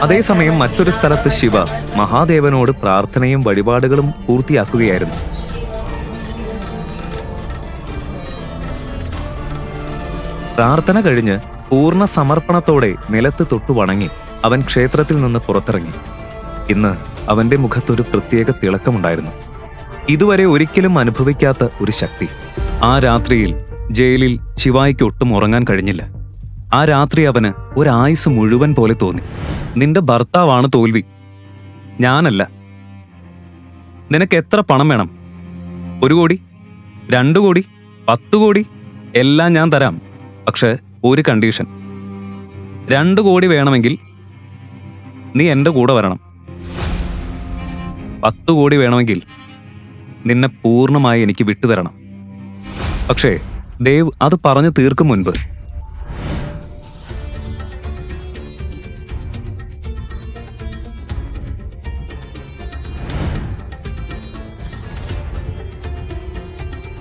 അതേസമയം മറ്റൊരു സ്ഥലത്ത് ശിവ മഹാദേവനോട് പ്രാർത്ഥനയും വഴിപാടുകളും പൂർത്തിയാക്കുകയായിരുന്നു. പ്രാർത്ഥന കഴിഞ്ഞ് പൂർണ്ണ സമർപ്പണത്തോടെ നിലത്ത് തൊട്ടു വണങ്ങി അവൻ ക്ഷേത്രത്തിൽ നിന്ന് പുറത്തിറങ്ങി. ഇന്ന് അവന്റെ മുഖത്തൊരു പ്രത്യേക തിളക്കമുണ്ടായിരുന്നു. ഇതുവരെ ഒരിക്കലും അനുഭവിക്കാത്ത ഒരു ശക്തി. ആ രാത്രിയിൽ ജയിലിൽ ശിവായിക്ക് ഒട്ടും ഉറങ്ങാൻ കഴിഞ്ഞില്ല. ആ രാത്രി അവന് ഒരായുസ് മുഴുവൻ പോലെ തോന്നി. നിന്റെ ഭർത്താവാണ് തോൽവി, ഞാനല്ല. നിനക്ക് എത്ര പണം വേണം? 1 കോടി, 2 കോടി, 10 കോടി എല്ലാം ഞാൻ തരാം. പക്ഷെ ഒരു കണ്ടീഷൻ. 2 കോടി വേണമെങ്കിൽ നീ എൻ്റെ കൂടെ വരണം. 10 കോടി വേണമെങ്കിൽ നിന്നെ പൂർണ്ണമായി എനിക്ക് വിട്ടുതരണം. പക്ഷേ ദേവ് അത് പറഞ്ഞു തീർക്കും മുൻപ്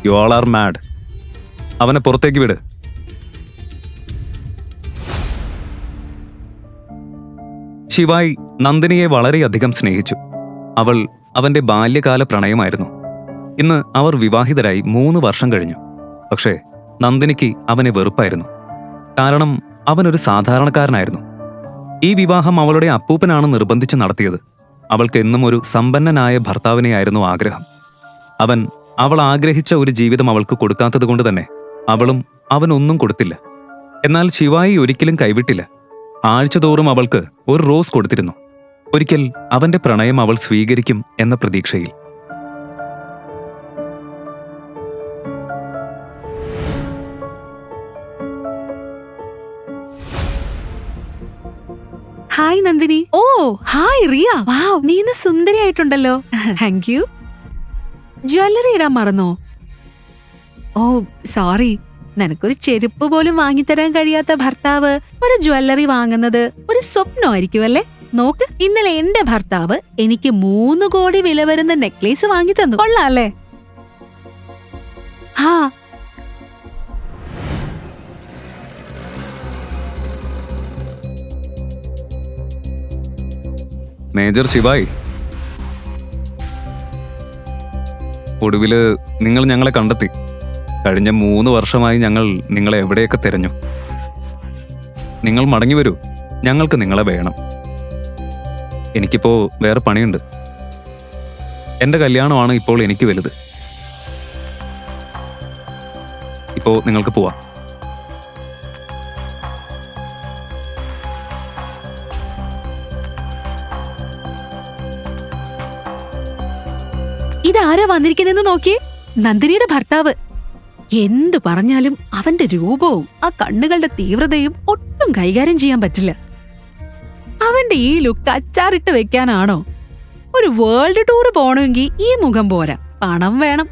യു ആൾ ആർ മാഡ്. അവനെ പുറത്തേക്ക് വിട്. ശിവായി നന്ദിനിയെ വളരെയധികം സ്നേഹിച്ചു. അവൾ അവന്റെ ബാല്യകാല പ്രണയമായിരുന്നു. ഇന്ന് അവർ വിവാഹിതരായി 3 വർഷം കഴിഞ്ഞു. പക്ഷേ നന്ദിനിക്ക് അവനെ വെറുപ്പായിരുന്നു. കാരണം അവനൊരു സാധാരണക്കാരനായിരുന്നു. ഈ വിവാഹം അവളുടെ അപ്പൂപ്പനാണ് നിർബന്ധിച്ച് നടത്തിയത്. അവൾക്ക് എന്നും ഒരു സമ്പന്നനായ ഭർത്താവിനെയായിരുന്നു ആഗ്രഹം. അവൾ ആഗ്രഹിച്ച ഒരു ജീവിതം അവൾക്ക് കൊടുക്കാത്തതുകൊണ്ട് തന്നെ അവളും അവനൊന്നും കൊടുത്തില്ല. എന്നാൽ ശിവായി ഒരിക്കലും കൈവിട്ടില്ല. ആഴ്ചതോറും അവൾക്ക് ഒരു റോസ് കൊടുത്തിരുന്നു. ഒരിക്കൽ അവന്റെ പ്രണയം അവൾ സ്വീകരിക്കും എന്ന പ്രതീക്ഷയിൽ. Hi Nandini. Oh hi Riya. Wow, നീ ഇന്ന് സുന്ദരിയായിട്ടുണ്ടല്ലോ. Thank you. ജ്വല്ലറി ഇടാൻ മറന്നോ? Oh sorry. നിനക്കൊരു ചെരുപ്പ് പോലും വാങ്ങിത്തരാൻ കഴിയാത്ത ഭർത്താവ് ഒരു ജ്വല്ലറി വാങ്ങുന്നത് ഒരു സ്വപ്നമായിരിക്കും അല്ലേ? നോക്ക്, ഇന്നലെ എന്റെ ഭർത്താവ് എനിക്ക് 3 കോടി വില വരുന്ന നെക്ലേസ് വാങ്ങി തന്നു. കൊള്ളാല്ലേ? ഹാ, മേജർ ശിവായി, ഒടുവില് നിങ്ങൾ ഞങ്ങളെ കണ്ടെത്തി. കഴിഞ്ഞ 3 വർഷമായി ഞങ്ങൾ നിങ്ങളെ എവിടെയൊക്കെ തിരഞ്ഞു. നിങ്ങൾ മടങ്ങി വരൂ, ഞങ്ങൾക്ക് നിങ്ങളെ വേണം. എനിക്കിപ്പോ വേറെ പണിയുണ്ട്. എന്റെ കല്യാണമാണ് ഇപ്പോൾ എനിക്ക് വലുത്. ഇപ്പോ നിങ്ങൾക്ക് പോവാം. ഇതാരാ വന്നിരിക്കുന്നെന്ന് നോക്കിയേ. നന്ദിനിയുടെ ഭർത്താവ്. എന്തു പറഞ്ഞാലും അവന്റെ രൂപവും ആ കണ്ണുകളുടെ തീവ്രതയും ഒട്ടും കൈകാര്യം ചെയ്യാൻ പറ്റില്ല. അവന്റെ ഈ ലുക്ക് അച്ചാറിട്ട് വെക്കാനാണോ? ഒരു വേൾഡ് ടൂർ പോണമെങ്കിൽ ഈ മുഖം പോരാ, പണം വേണം.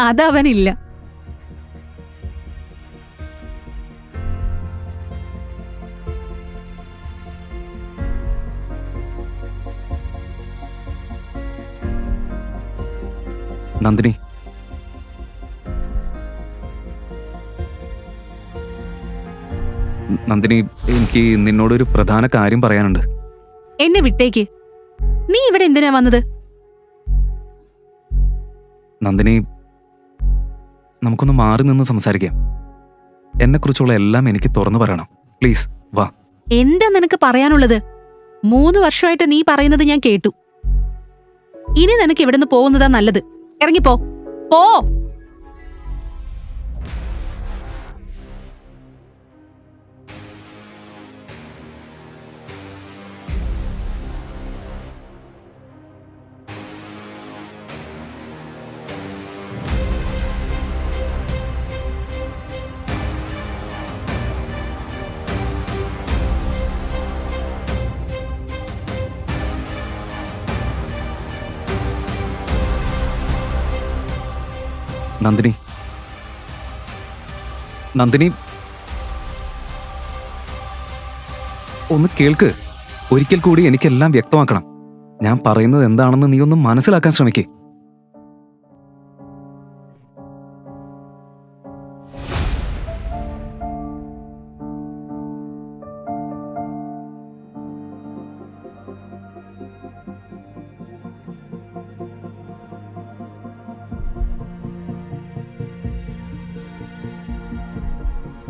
അതവനില്ല. നന്ദിനി, നന്ദിനി, എനിക്ക് നിന്നോടൊരു പ്രധാന കാര്യം പറയാനുണ്ട്. എന്നെ വിട്ടേക്ക്. നീ ഇവിടെ എന്തിനാ വന്നത്? നന്ദിനി, നമുക്കൊന്ന് മാറി നിന്ന് സംസാരിക്കാം. എന്നെക്കുറിച്ചുള്ള എല്ലാം എനിക്ക് തുറന്നു പറയണം. പ്ലീസ് വാ. എന്താ നിനക്ക് പറയാനുള്ളത്? 3 വർഷമായിട്ട് നീ പറയുന്നത് ഞാൻ കേട്ടു. ഇനി നിനക്ക് ഇവിടുന്ന് പോകുന്നതാ നല്ലത്. ഇറങ്ങിപ്പോ. പോ. നന്ദിനി, നന്ദിനി, ഒന്ന് കേൾക്ക്. ഒരിക്കൽ കൂടി എനിക്കെല്ലാം വ്യക്തമാക്കണം. ഞാൻ പറയുന്നത് എന്താണെന്ന് നീ ഒന്ന് മനസ്സിലാക്കാൻ ശ്രമിക്കേ.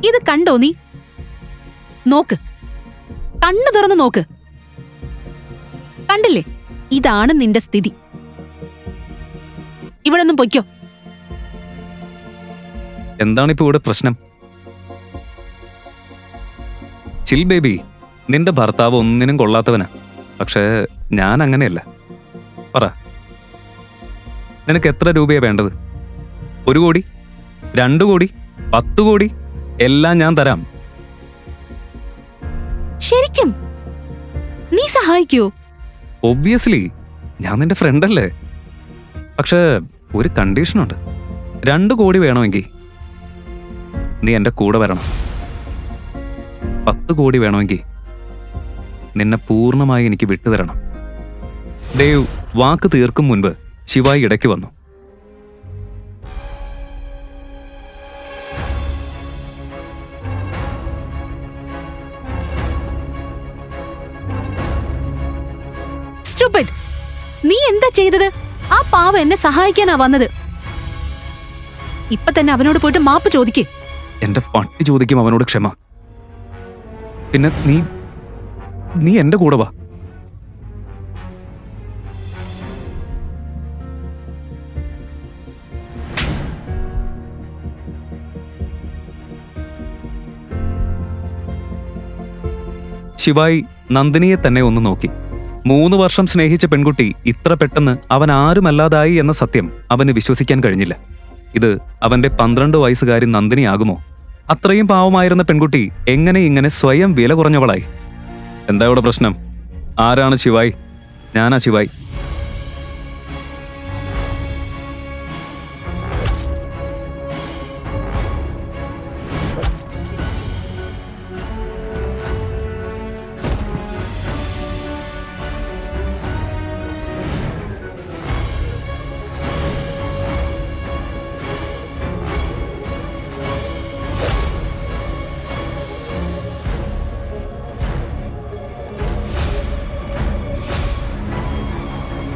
ഇത് കണ്ടോ നീ? നോക്ക്, കണ്ണു തുറന്ന് നോക്ക്. കണ്ടില്ലേ? ഇതാണ് നിന്റെ സ്ഥിതി. ഇവിടെ ഒന്നും പൊയ്ക്കോ. എന്താണിപ്പോ ഇവിടെ പ്രശ്നം? ചിൽ ബേബി, നിന്റെ ഭർത്താവ് ഒന്നിനും കൊള്ളാത്തവനാ. പക്ഷേ ഞാൻ അങ്ങനെയല്ല. പറ, നിനക്ക് എത്ര രൂപയാ വേണ്ടത്? 1 കോടി, 2 കോടി, 10 കോടി എല്ലാം ഞാൻ തരാം. ശരിക്കും നീ സഹായിക്കോ? ഒബ്വിയസ്ലി, ഞാൻ നിന്റെ ഫ്രണ്ടല്ലേ. പക്ഷേ ഒരു കണ്ടീഷനുണ്ട്. 2 കോടി വേണമെങ്കിൽ നീ എന്റെ കൂടെ വരണം. 10 കോടി വേണമെങ്കിൽ നിന്നെ പൂർണ്ണമായി എനിക്ക് വിട്ടുതരണം. ദേവ് വാക്ക് തീർക്കും മുൻപ് ശിവായി ഇടയ്ക്ക് വന്നു. Stupid! നീ എന്താ ചെയ്തത്? ആ പാവം എന്നെ സഹായിക്കാനാ വന്നത്. ഇപ്പൊ തന്നെ അവനോട് പോയിട്ട് മാപ്പ് ചോദിക്കേ. എന്റെ പട്ടി ചോദിക്കും അവനോട് ക്ഷമ. പിന്നെ നീ എന്റെ കൂടെ വാ. ശിവായി നന്ദിനിയെ തന്നെ ഒന്ന് നോക്കി. 3 വർഷം സ്നേഹിച്ച പെൺകുട്ടി ഇത്ര പെട്ടെന്ന് അവൻ ആരുമല്ലാതായി എന്ന സത്യം അവന് വിശ്വസിക്കാൻ കഴിഞ്ഞില്ല. ഇത് അവന്റെ 12 വയസ്സുകാരി നന്ദിനിയാകുമോ? അത്രയും പാവമായിരുന്ന പെൺകുട്ടി എങ്ങനെ ഇങ്ങനെ സ്വയം വില കുറഞ്ഞവളായി? എന്താ ഇവിടെ പ്രശ്നം? ആരാണ് ശിവായി? ഞാനാ ശിവായി.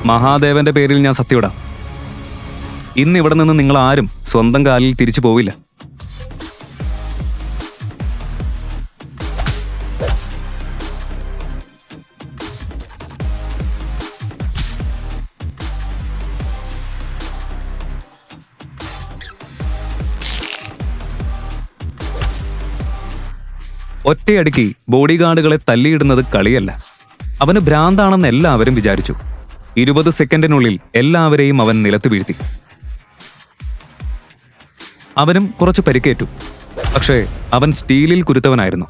മഹാദേവന്റെ പേരിൽ ഞാൻ സത്യമിടാം, ഇന്ന് ഇവിടെ നിന്ന് നിങ്ങൾ ആരും സ്വന്തം കാലിൽ തിരിച്ചു പോവില്ല. ഒറ്റയടിക്ക് ബോഡി ഗാർഡുകളെ തല്ലിയിടുന്നത് കളിയല്ല. അവന് ഭ്രാന്താണെന്ന് എല്ലാവരും വിചാരിച്ചു. 20 സെക്കൻഡിനുള്ളിൽ എല്ലാവരെയും അവൻ നിലത്ത് വീഴ്ത്തി. അവനും കുറച്ച് പരിക്കേറ്റു. പക്ഷേ അവൻ സ്റ്റീലിൽ കുരുത്തവനായിരുന്നു.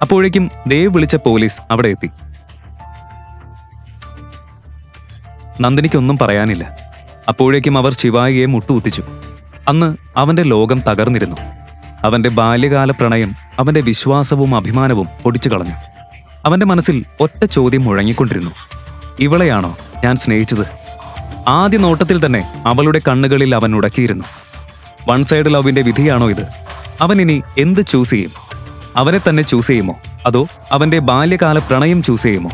അപ്പോഴേക്കും ദേവ് വിളിച്ച പോലീസ് അവിടെ എത്തി. നന്ദിനിക്കൊന്നും പറയാനില്ല. അപ്പോഴേക്കും അവർ ശിവായിയെ മുട്ടുകുത്തിച്ചു. അന്ന് അവന്റെ ലോകം തകർന്നിരുന്നു. അവന്റെ ബാല്യകാല പ്രണയം അവന്റെ വിശ്വാസവും അഭിമാനവും പൊടിച്ചു കളഞ്ഞു. അവന്റെ മനസ്സിൽ ഒറ്റ ചോദ്യം മുഴങ്ങിക്കൊണ്ടിരുന്നു: ഇവളെയാണോ ഞാൻ സ്നേഹിച്ചത്? ആദ്യ നോട്ടത്തിൽ തന്നെ അവളുടെ കണ്ണുകളിൽ അവൻ ഉടക്കിയിരുന്നു. വൺ സൈഡ് ലവിന്റെ വിധിയാണോ ഇത്? അവൻ ഇനി എന്ത് ചൂസ് ചെയ്യും? അവനെ തന്നെ ചൂസ് ചെയ്യുമോ, അതോ അവന്റെ ബാല്യകാല പ്രണയം ചൂസ് ചെയ്യുമോ?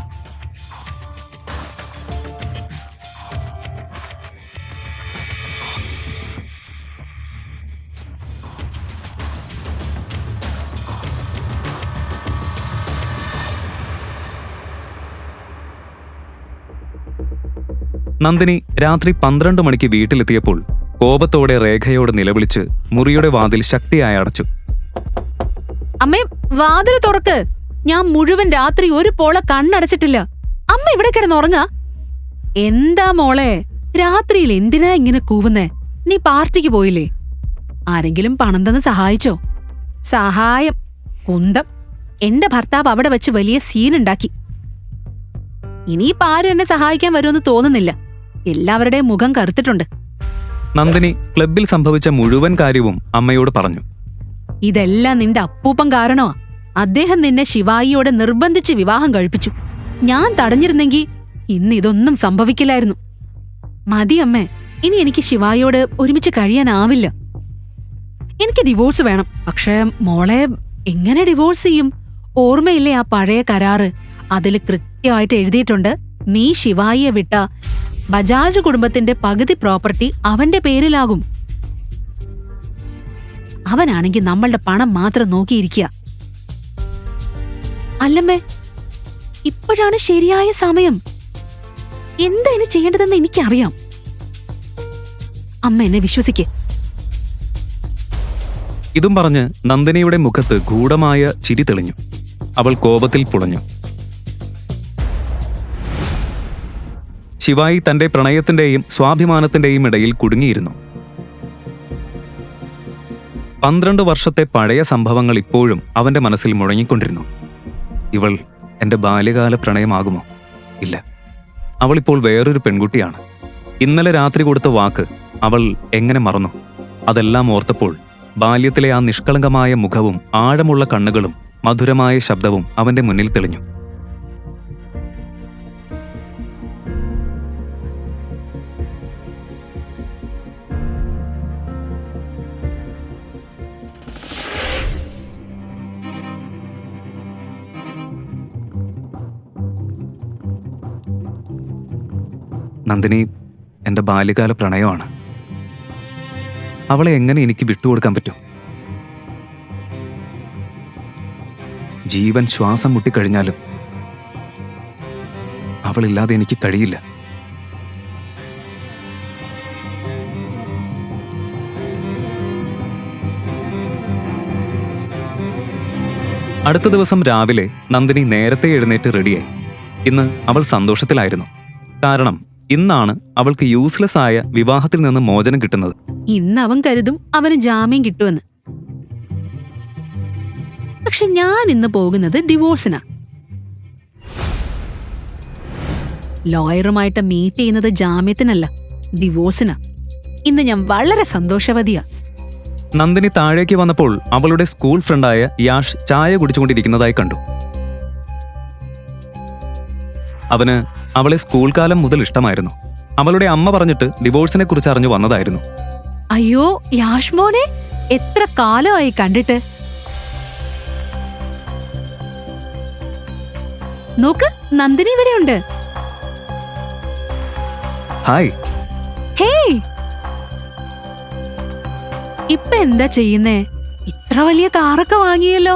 നന്ദിനി രാത്രി 12 മണിക്ക് വീട്ടിലെത്തിയപ്പോൾ കോപത്തോടെ രേഖയോട് നിലവിളിച്ച് മുറിയുടെ വാതിൽ ശക്തിയായി അടച്ചു. അമ്മേ, വാതിൽ തുറക്ക്. ഞാൻ മുഴുവൻ രാത്രി ഒരു പോള കണ്ണടച്ചിട്ടില്ല. അമ്മ ഇവിടെ കിടന്നുറങ്ങാ? എന്താ മോളെ, രാത്രിയിൽ എന്തിനാ ഇങ്ങനെ കൂവുന്നേ? നീ പാർട്ടിക്ക് പോയില്ലേ? ആരെങ്കിലും പണം തന്ന് സഹായിച്ചോ? സഹായം കുന്തം. എന്റെ ഭർത്താവ് അവിടെ വെച്ച് വലിയ സീനുണ്ടാക്കി. ഇനിയിപ്പോ ആരും എന്നെ സഹായിക്കാൻ വരുമെന്ന് തോന്നുന്നില്ല. എല്ലാവരുടെയും മുഖം കറുത്തിട്ടുണ്ട്. നന്ദിനി ക്ലബിൽ സംഭവിച്ച മുഴുവൻ കാര്യവും അമ്മയോട് പറഞ്ഞു. ഇതെല്ലാം നിന്റെ അപ്പൂപ്പൻ കാരണമാ. അദ്ദേഹം നിന്നെ ശിവായിയോട് നിർബന്ധിച്ച് വിവാഹം കഴിപ്പിച്ചു. ഞാൻ തടഞ്ഞിരുന്നെങ്കിൽ ഇന്ന് ഇതൊന്നും സംഭവിക്കില്ലായിരുന്നു. മതി അമ്മേ, ഇനി എനിക്ക് ശിവായിയോട് ഒരുമിച്ച് കഴിയാനാവില്ല. എനിക്ക് ഡിവോഴ്സ് വേണം. പക്ഷേ മോളെ, എങ്ങനെ ഡിവോഴ്സ് ചെയ്യും? ഓർമ്മയില്ലേ ആ പഴയ കരാറ്? അതിൽ കൃത്യമായിട്ട് എഴുതിയിട്ടുണ്ട്, നീ ശിവായിയെ വിട്ട ബജാജ് കുടുംബത്തിന്റെ പകുതി പ്രോപ്പർട്ടി അവന്റെ പേരിലാകും. അവനാണെങ്കിൽ നമ്മളുടെ പണം മാത്രം നോക്കിയിരിക്കുക. അല്ലമ്മേ, ഇപ്പോഴാണ് ശരിയായ സമയം. എന്താ ഇനി ചെയ്യേണ്ടതെന്ന് എനിക്കറിയാം. അമ്മ എന്നെ വിശ്വസിക്ക്. ഇതും പറഞ്ഞ് നന്ദിനിയുടെ മുഖത്ത് ഗൂഢമായ ചിരി തെളിഞ്ഞു. അവൾ കോപത്തിൽ പുളഞ്ഞു. ശിവായി തന്റെ പ്രണയത്തിന്റെയും സ്വാഭിമാനത്തിന്റെയും ഇടയിൽ കുടുങ്ങിയിരുന്നു. 12 വർഷത്തെ പഴയ സംഭവങ്ങൾ ഇപ്പോഴും അവന്റെ മനസ്സിൽ മുഴങ്ങിക്കൊണ്ടിരുന്നു. ഇവൾ എന്റെ ബാല്യകാല പ്രണയമാകുമോ? ഇല്ല, അവളിപ്പോൾ വേറൊരു പെൺകുട്ടിയാണ്. ഇന്നലെ രാത്രി കൊടുത്ത വാക്ക് അവൾ എങ്ങനെ മറന്നു? അതെല്ലാം ഓർത്തപ്പോൾ ബാല്യത്തിലെ ആ നിഷ്കളങ്കമായ മുഖവും ആഴമുള്ള കണ്ണുകളും മധുരമായ ശബ്ദവും അവന്റെ മുന്നിൽ തെളിഞ്ഞു. നന്ദിനി എന്റെ ബാല്യകാല പ്രണയമാണ്. അവളെ എങ്ങനെ എനിക്ക് വിട്ടുകൊടുക്കാൻ പറ്റും? ജീവൻ ശ്വാസം മുട്ടിക്കഴിഞ്ഞാലും അവളില്ലാതെ എനിക്ക് കഴിയില്ല. അടുത്ത ദിവസം രാവിലെ നന്ദിനി നേരത്തെ എഴുന്നേറ്റ് റെഡിയായി. ഇന്ന് അവൾ സന്തോഷത്തിലായിരുന്നു. കാരണം ഇന്നാണ് അവൾക്ക് യൂസ്ലെസ് ആയ വിവാഹത്തിൽ നിന്ന് മോചനം കിട്ടുന്നത്. ഇന്ന് അവൻ കരുതും അവന് ജാമ്യം കിട്ടുമെന്ന്. പക്ഷെ ഞാൻ ഇന്ന് പോകുന്നത് ഡിവോഴ്സിനാ. ലോയറുമായിട്ട് മീറ്റ് ചെയ്യുന്നത് ജാമ്യത്തിനല്ല, ഡിവോഴ്സിനാ. ഇന്ന് ഞാൻ വളരെ സന്തോഷവതിയാ. നന്ദിനി താഴേക്ക് വന്നപ്പോൾ അവളുടെ സ്കൂൾ ഫ്രണ്ടായ യാഷ് ചായ കുടിച്ചുകൊണ്ടിരിക്കുന്നതായി കണ്ടു. അവന് അവളെ സ്കൂൾ കാലം മുതൽ ഇഷ്ടമായിരുന്നു. അവളുടെ അമ്മ പറഞ്ഞിട്ട് ഡിവോഴ്സിനെ കുറിച്ച് അറിഞ്ഞു വന്നതായിരുന്നു. അയ്യോ യാഷ് മോനെ, എത്ര കാലമായി കണ്ടിട്ട്. നോക്ക്, നന്ദിനി ഇവിടെയുണ്ട്. ഹായ്. ഹേയ്, ഇപ്പൊ എന്താ ചെയ്യുന്നേ? ഇത്ര വലിയ കാറൊക്കെ വാങ്ങിയല്ലോ.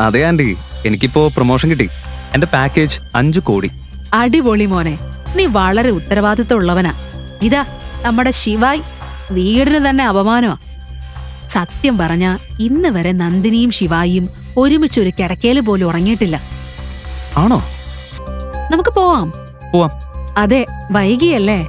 അതെ ആന്റി, എനിക്കിപ്പോ പ്രൊമോഷൻ കിട്ടി. എന്റെ പാക്കേജ് 5 കോടി. അടിപൊളി മോനെ, നീ വളരെ ഉത്തരവാദിത്തമുള്ളവനാ. ഇതാ നമ്മുടെ ശിവായ് വീടിന് തന്നെ അപമാനമാ. സത്യം പറഞ്ഞ ഇന്ന് വരെ നന്ദിനിയും ശിവായിയും ഒരുമിച്ചൊരു കിടക്കയില് പോലും ഉറങ്ങിയിട്ടില്ല. ആണോ? നമുക്ക് പോവാം. പോവാം. അതെ, വൈകിയല്ലേ?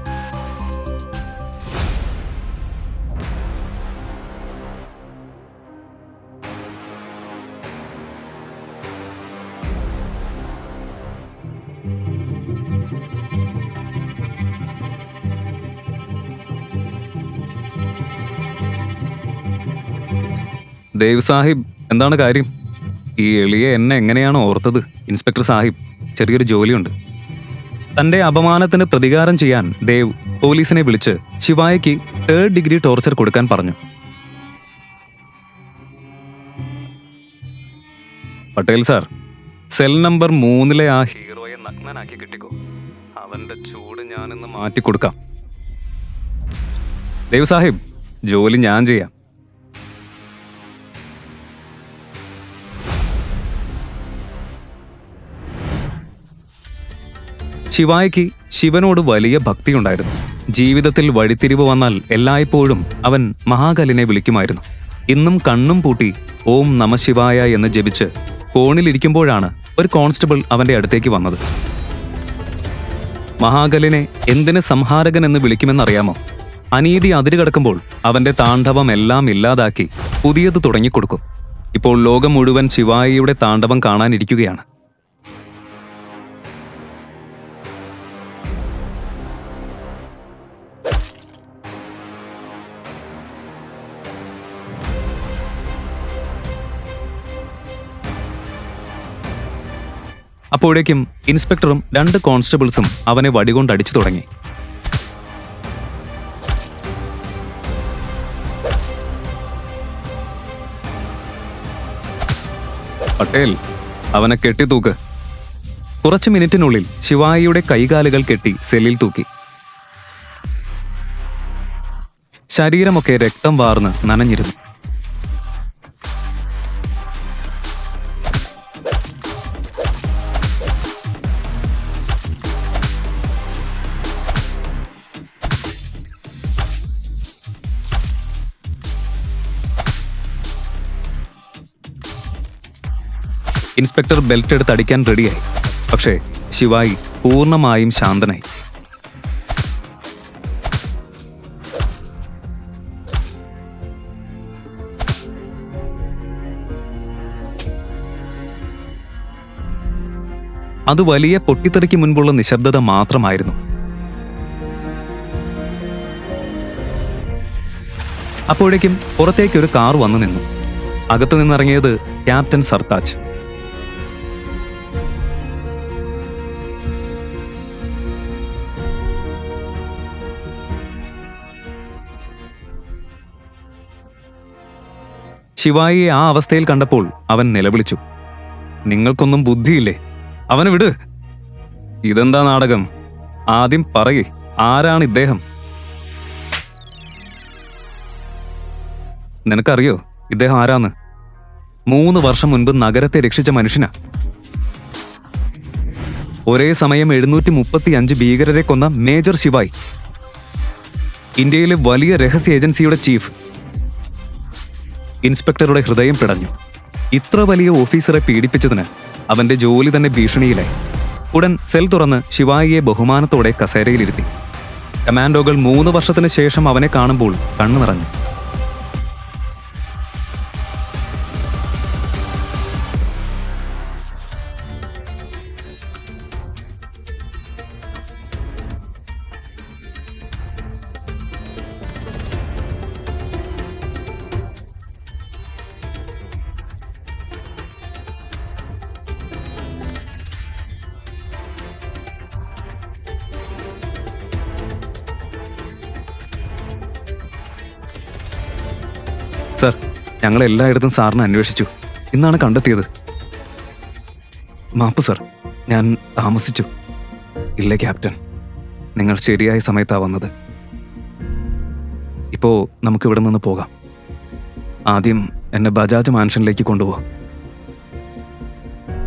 ദേവ് സാഹിബ്, എന്താണ് കാര്യം? ഈ എളിയെ എന്നെ എങ്ങനെയാണ് ഓർത്തത്? ഇൻസ്പെക്ടർ സാഹിബ്, ചെറിയൊരു ജോലിയുണ്ട്. തന്റെ അപമാനത്തിന് പ്രതികാരം ചെയ്യാൻ ദേവ് പോലീസിനെ വിളിച്ച് ശിവായിക്ക് 3rd ഡിഗ്രി ടോർച്ചർ കൊടുക്കാൻ പറഞ്ഞു. പട്ടേൽ സാർ, സെൽ നമ്പർ 3 ആ ഹീറോയെ നഗ്നനാക്കി കിട്ടിക്കോ. അവന്റെ ചൂട് ഞാനിന്ന് മാറ്റിക്കൊടുക്കാം. ദേവ് സാഹിബ്, ജോലി ഞാൻ ചെയ്യാം. ശിവായിക്ക് ശിവനോട് വലിയ ഭക്തിയുണ്ടായിരുന്നു. ജീവിതത്തിൽ വഴിത്തിരിവ് വന്നാൽ എല്ലായ്പ്പോഴും അവൻ മഹാകാലിനെ വിളിക്കുമായിരുന്നു. ഇന്നും കണ്ണും പൂട്ടി ഓം നമഃശിവായ എന്ന് ജപിച്ച് കോണിലിരിക്കുമ്പോഴാണ് ഒരു കോൺസ്റ്റബിൾ അവന്റെ അടുത്തേക്ക് വന്നത്. മഹാകലിനെ എന്തിന് സംഹാരകൻ എന്ന് വിളിക്കുമെന്നറിയാമോ? അനീതി അതിരുകടക്കുമ്പോൾ അവന്റെ താണ്ഡവം എല്ലാം ഇല്ലാതാക്കി പുതിയത് തുടങ്ങിക്കൊടുക്കും. ഇപ്പോൾ ലോകം മുഴുവൻ ശിവായിയുടെ താണ്ഡവം കാണാനിരിക്കുകയാണ്. അപ്പോഴേക്കും ഇൻസ്പെക്ടറും 2 കോൺസ്റ്റബിൾസും അവനെ വടികൊണ്ടടിച്ചു തുടങ്ങി. പട്ടേൽ, അവനെ കെട്ടിത്തൂക്ക്. കുറച്ച് മിനിറ്റിനുള്ളിൽ ശിവായിയുടെ കൈകാലുകൾ കെട്ടി സെല്ലിൽ തൂക്കി. ശരീരമൊക്കെ രക്തം വാർന്ന് നനഞ്ഞിരുന്നു. ഇൻസ്പെക്ടർ ബെൽറ്റ് എടുത്ത് അടിക്കാൻ റെഡിയായി. പക്ഷേ ശിവായി പൂർണ്ണമായും ശാന്തനായി. അത് വലിയ പൊട്ടിത്തെറിക്ക് മുൻപുള്ള നിശബ്ദത മാത്രമായിരുന്നു. അപ്പോഴേക്കും പുറത്തേക്ക് ഒരു കാർ വന്നു നിന്നു. അകത്തു നിന്നിറങ്ങിയത് ക്യാപ്റ്റൻ സർതാജ്. ശിവായിയെ ആ അവസ്ഥയിൽ കണ്ടപ്പോൾ അവൻ നിലവിളിച്ചു, നിങ്ങൾക്കൊന്നും ബുദ്ധിയില്ലേ? അവനെ വിട്. ഇതെന്താ നാടകം? ആദ്യം പറയേ, ആരാണ് ഇദ്ദേഹം? നിനക്കറിയോ ഇദ്ദേഹം ആരാന്ന്? 3 വർഷം മുൻപ് നഗരത്തെ രക്ഷിച്ച മനുഷ്യനാ. ഒരേ സമയം 735 ഭീകരരെ കൊന്ന മേജർ ശിവായി. ഇന്ത്യയിലെ വലിയ രഹസ്യ ഏജൻസിയുടെ ചീഫ്. ഇൻസ്പെക്ടറുടെ ഹൃദയം പിടഞ്ഞു. ഇത്ര വലിയ ഓഫീസറെ പീഡിപ്പിച്ചതിന് അവന്റെ ജോലി തന്നെ ഭീഷണിയിലായി. ഉടൻ സെൽ തുറന്ന് ശിവായിയെ ബഹുമാനത്തോടെ കസേരയിലിരുത്തി. കമാൻഡോകൾ 3 വർഷത്തിന് ശേഷം അവനെ കാണുമ്പോൾ കണ്ണു നിറഞ്ഞു. സർ, ഞങ്ങൾ എല്ലായിടത്തും സാറിനെ അന്വേഷിച്ചു. ഇന്നാണ് കണ്ടെത്തിയത്. മാപ്പ് സർ, ഞാൻ താമസിച്ചു. ഇല്ല ക്യാപ്റ്റൻ, നിങ്ങൾ ശരിയായ സമയത്താ വന്നത്. ഇപ്പോ നമുക്ക് ഇവിടെ നിന്ന് പോകാം. ആദ്യം എന്നെ ബജാജ് മാൻഷനിലേക്ക് കൊണ്ടുപോവാം.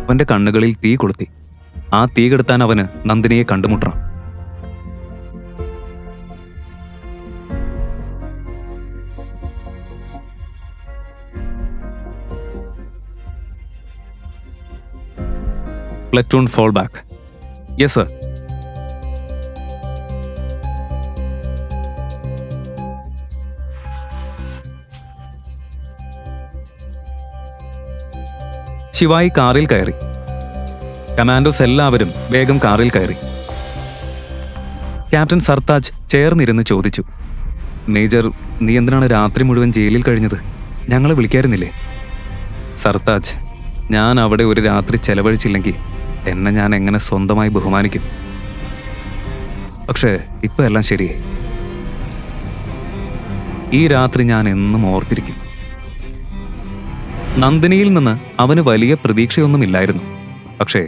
അവന്റെ കണ്ണുകളിൽ തീ കൊളുത്തി. ആ തീ കെടുത്താൻ അവന് നന്ദിനിയെ കണ്ടുമുട്ടണം. Platoon fall back. Yes, sir. ശിവായി കാറിൽ കയറി. കമാൻഡോസ് എല്ലാവരും വേഗം കാറിൽ കയറി. ക്യാപ്റ്റൻ സർതാജ് ചേർന്നിരുന്ന് ചോദിച്ചു, മേജർ, നീ എന്തിനാണ് രാത്രി മുഴുവൻ ജയിലിൽ കഴിഞ്ഞത്? ഞങ്ങളെ വിളിക്കായിരുന്നില്ലേ? സർതാജ്, ഞാൻ അവിടെ ഒരു രാത്രി ചെലവഴിച്ചില്ലെങ്കിൽ എന്നെ ഞാൻ എങ്ങനെ സ്വന്തമായി ബഹുമാനിക്കും? പക്ഷേ ഇപ്പൊ എല്ലാം ശരിയായി. ഈ രാത്രി ഞാൻ എന്നും ഓർത്തിരിക്കും. നന്ദിനിയിൽ നിന്ന് അവന് വലിയ പ്രതീക്ഷയൊന്നുമില്ലായിരുന്നു. പക്ഷേ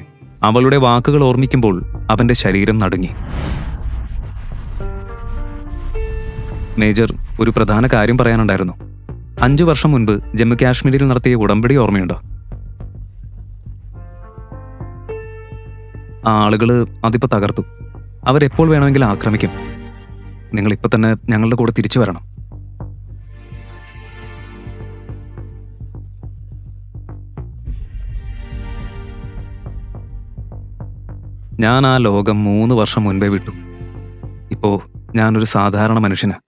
അവളുടെ വാക്കുകൾ ഓർമ്മിക്കുമ്പോൾ അവന്റെ ശരീരം നടുങ്ങി. മേജർ, ഒരു പ്രധാന കാര്യം പറയാനുണ്ടായിരുന്നു. 5 വർഷം മുൻപ് ജമ്മു കാശ്മീരിൽ നടത്തിയ ഉടമ്പടി ഓർമ്മയുണ്ടോ? ആ ആളുകള് അതിപ്പോ തകർത്തു. അവരെപ്പോൾ വേണമെങ്കിലും ആക്രമിക്കും. നിങ്ങൾ ഇപ്പൊ തന്നെ ഞങ്ങളുടെ കൂടെ തിരിച്ചു വരണം. ഞാൻ ആ ലോകം 3 വർഷം മുൻപേ വിട്ടു. ഇപ്പോ ഞാനൊരു സാധാരണ മനുഷ്യനാ.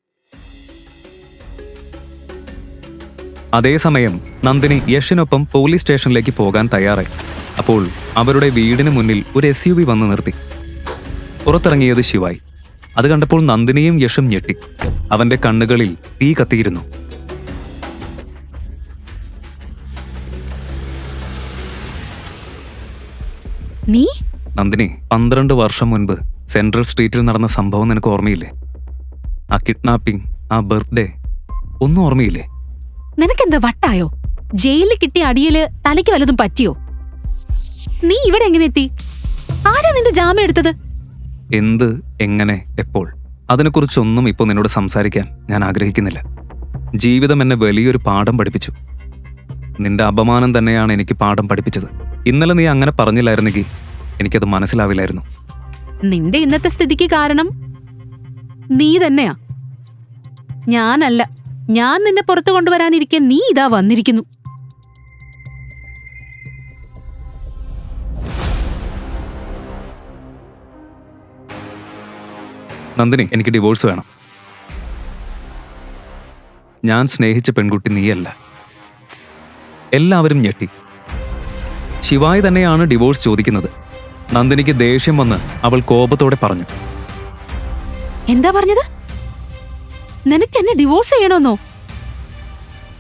അതേസമയം നന്ദിനി യഷിനൊപ്പം പോലീസ് സ്റ്റേഷനിലേക്ക് പോകാൻ തയ്യാറായി. അപ്പോൾ അവരുടെ വീടിന് മുന്നിൽ ഒരു SUV വന്ന് നിർത്തി. പുറത്തിറങ്ങിയത് ശിവായി. അത് കണ്ടപ്പോൾ നന്ദിനിയും യഷും ഞെട്ടി. അവന്റെ കണ്ണുകളിൽ തീ കത്തിയിരുന്നു. നീ? നന്ദിനി, 12 വർഷം മുൻപ് സെൻട്രൽ സ്ട്രീറ്റിൽ നടന്ന സംഭവം നിനക്ക് ഓർമ്മയില്ലേ? ആ കിഡ്നാപ്പിംഗ്, ആ ബർത്ത്ഡേ, ഒന്നും ഓർമ്മയില്ലേ? നിനക്കെന്താ വട്ടായോ? ജയിലിൽ കിട്ടിയ അടിയില് തലയ്ക്ക് വല്ലതും പറ്റിയോ? നീ ഇവിടെ എങ്ങനെ എത്തി? ആരാ നിന്റെ ജാമ്യം എടുത്തത്? എന്ത്, എങ്ങനെ, എപ്പോൾ? അതിനെക്കുറിച്ചൊന്നും ഇപ്പോൾ നിന്നോട് സംസാരിക്കാൻ ഞാൻ ആഗ്രഹിക്കുന്നില്ല. ജീവിതം എന്നെ വലിയൊരു പാഠം പഠിപ്പിച്ചു. നിന്റെ അപമാനം തന്നെയാണ് എനിക്ക് പാഠം പഠിപ്പിച്ചത്. ഇന്നലെ നീ അങ്ങനെ പറഞ്ഞില്ലായിരുന്നെങ്കിൽ എനിക്കത് മനസ്സിലാവില്ലായിരുന്നു. നിന്റെ ഇന്നത്തെ സ്ഥിതിക്ക് കാരണം നീ തന്നെയാ, ഞാനല്ല. ഞാൻ നിന്നെ പുറത്തു കൊണ്ടുവരാനിരിക്കെ നീ ഇതാ വന്നിരിക്കുന്നു. നന്ദിനി, എനിക്ക് ഡിവോഴ്സ് വേണം. ഞാൻ സ്നേഹിച്ച പെൺകുട്ടി നീയല്ല. എല്ലാവരും ഞെട്ടി. ശിവായി തന്നെയാണ് ഡിവോഴ്സ് ചോദിക്കുന്നത്. നന്ദിനിക്ക് ദേഷ്യം വന്ന് അവൾ കോപത്തോടെ പറഞ്ഞു. എന്താ പറഞ്ഞത്? നിനക്ക് എന്നെ ഡിവോഴ്സ് ചെയ്യണമെന്നോ?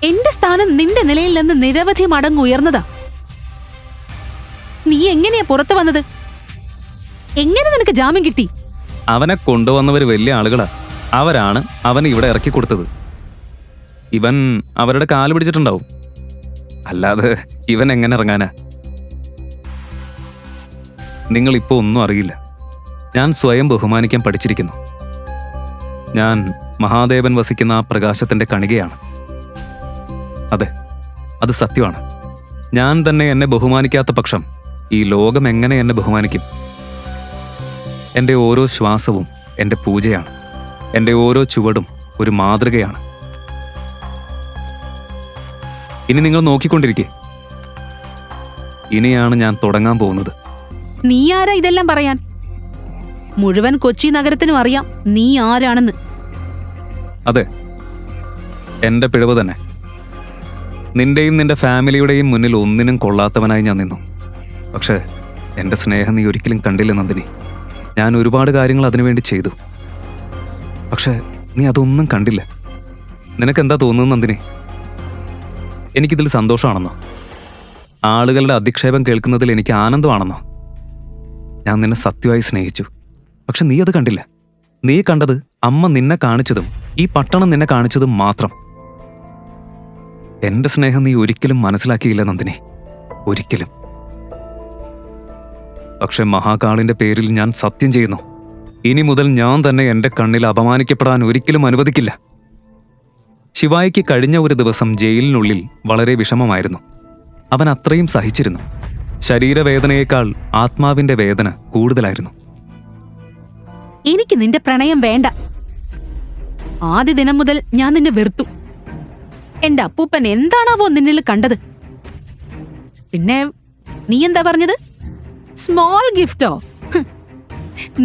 എന്റെ സ്ഥാനം നിന്റെ നിലയിൽ നിന്ന് നിരവധി മടങ്ങ് ഉയർന്നതാ. നീ എങ്ങനെയാ പുറത്തു വന്നത്? എങ്ങനെ നിനക്ക് ജാമ്യം കിട്ടി? അവനെ കൊണ്ടുവന്നവര് വലിയ ആളുകളാ. അവരാണ് അവനെ ഇവിടെ ഇറക്കി കൊടുത്തത്. ഇവൻ അവരുടെ കാല് പിടിച്ചിട്ടുണ്ടാവും. അല്ലാതെ ഇവൻ എങ്ങനെ ഇറങ്ങാനാ? നിങ്ങളിപ്പോ ഒന്നും അറിയില്ല. ഞാൻ സ്വയം ബഹുമാനിക്കാൻ പഠിച്ചിരിക്കുന്നു. ഞാൻ മഹാദേവൻ വസിക്കുന്ന ആ പ്രകാശത്തിന്റെ കണികയാണ്. അതെ, അത് സത്യമാണ്. ഞാൻ തന്നെ എന്നെ ബഹുമാനിക്കാത്ത പക്ഷം ഈ ലോകം എങ്ങനെ എന്നെ ബഹുമാനിക്കും? എൻ്റെ ഓരോ ശ്വാസവും എൻ്റെ പൂജയാണ്. എൻ്റെ ഓരോ ചുവടും ഒരു മാതൃകയാണ്. ഇനി നിങ്ങൾ നോക്കിക്കൊണ്ടിരിക്കേ. ഇനിയാണ് ഞാൻ തുടങ്ങാൻ പോകുന്നത്. നീ ആരാ ഇതെല്ലാം പറയാൻ? മുഴുവൻ കൊച്ചി നഗരത്തിനും അറിയാം നീ ആരാണെന്ന്. അതെ, എൻ്റെ പിഴവ് തന്നെ. നിന്റെയും നിന്റെ ഫാമിലിയുടെയും മുന്നിൽ ഒന്നിനും കൊള്ളാത്തവനായി ഞാൻ നിന്നു. പക്ഷേ എൻ്റെ സ്നേഹം നീ ഒരിക്കലും കണ്ടില്ല നന്ദിനി. ഞാൻ ഒരുപാട് കാര്യങ്ങൾ അതിനുവേണ്ടി ചെയ്തു. പക്ഷേ നീ അതൊന്നും കണ്ടില്ല. നിനക്കെന്താ തോന്നുന്നത് നന്ദിനി? എനിക്കിതിൽ സന്തോഷമാണെന്നോ? ആളുകളുടെ അധിക്ഷേപം കേൾക്കുന്നതിൽ എനിക്ക് ആനന്ദമാണെന്നോ? ഞാൻ നിന്നെ സത്യമായി സ്നേഹിച്ചു. പക്ഷെ നീ അത് കണ്ടില്ല. നീ കണ്ടത് അമ്മ നിന്നെ കാണിച്ചതും ഈ പട്ടണം നിന്നെ കാണിച്ചതും മാത്രം. എന്റെ സ്നേഹം നീ ഒരിക്കലും മനസ്സിലാക്കിയില്ല നന്ദിനി, ഒരിക്കലും. പക്ഷെ മഹാകാളിന്റെ പേരിൽ ഞാൻ സത്യം ചെയ്യുന്നു, ഇനി മുതൽ ഞാൻ തന്നെ എന്റെ കണ്ണിൽ അപമാനിക്കപ്പെടാൻ ഒരിക്കലും അനുവദിക്കില്ല. ശിവായിക്ക് കഴിഞ്ഞ ഒരു ദിവസം ജയിലിനുള്ളിൽ വളരെ വിഷമമായിരുന്നു. അവൻ അത്രയും സഹിച്ചിരുന്നു. ശരീരവേദനയേക്കാൾ ആത്മാവിന്റെ വേദന കൂടുതലായിരുന്നു. എനിക്ക് നിന്റെ പ്രണയം വേണ്ട. ആദ്യ ദിനം മുതൽ ഞാൻ നിന്നെ വെറുത്തു. എന്റെ അപ്പൂപ്പൻ എന്താണാവോ നിന്നിൽ കണ്ടത്? പിന്നെ നീ എന്താ പറഞ്ഞത്? സ്മോൾ ഗിഫ്റ്റോ?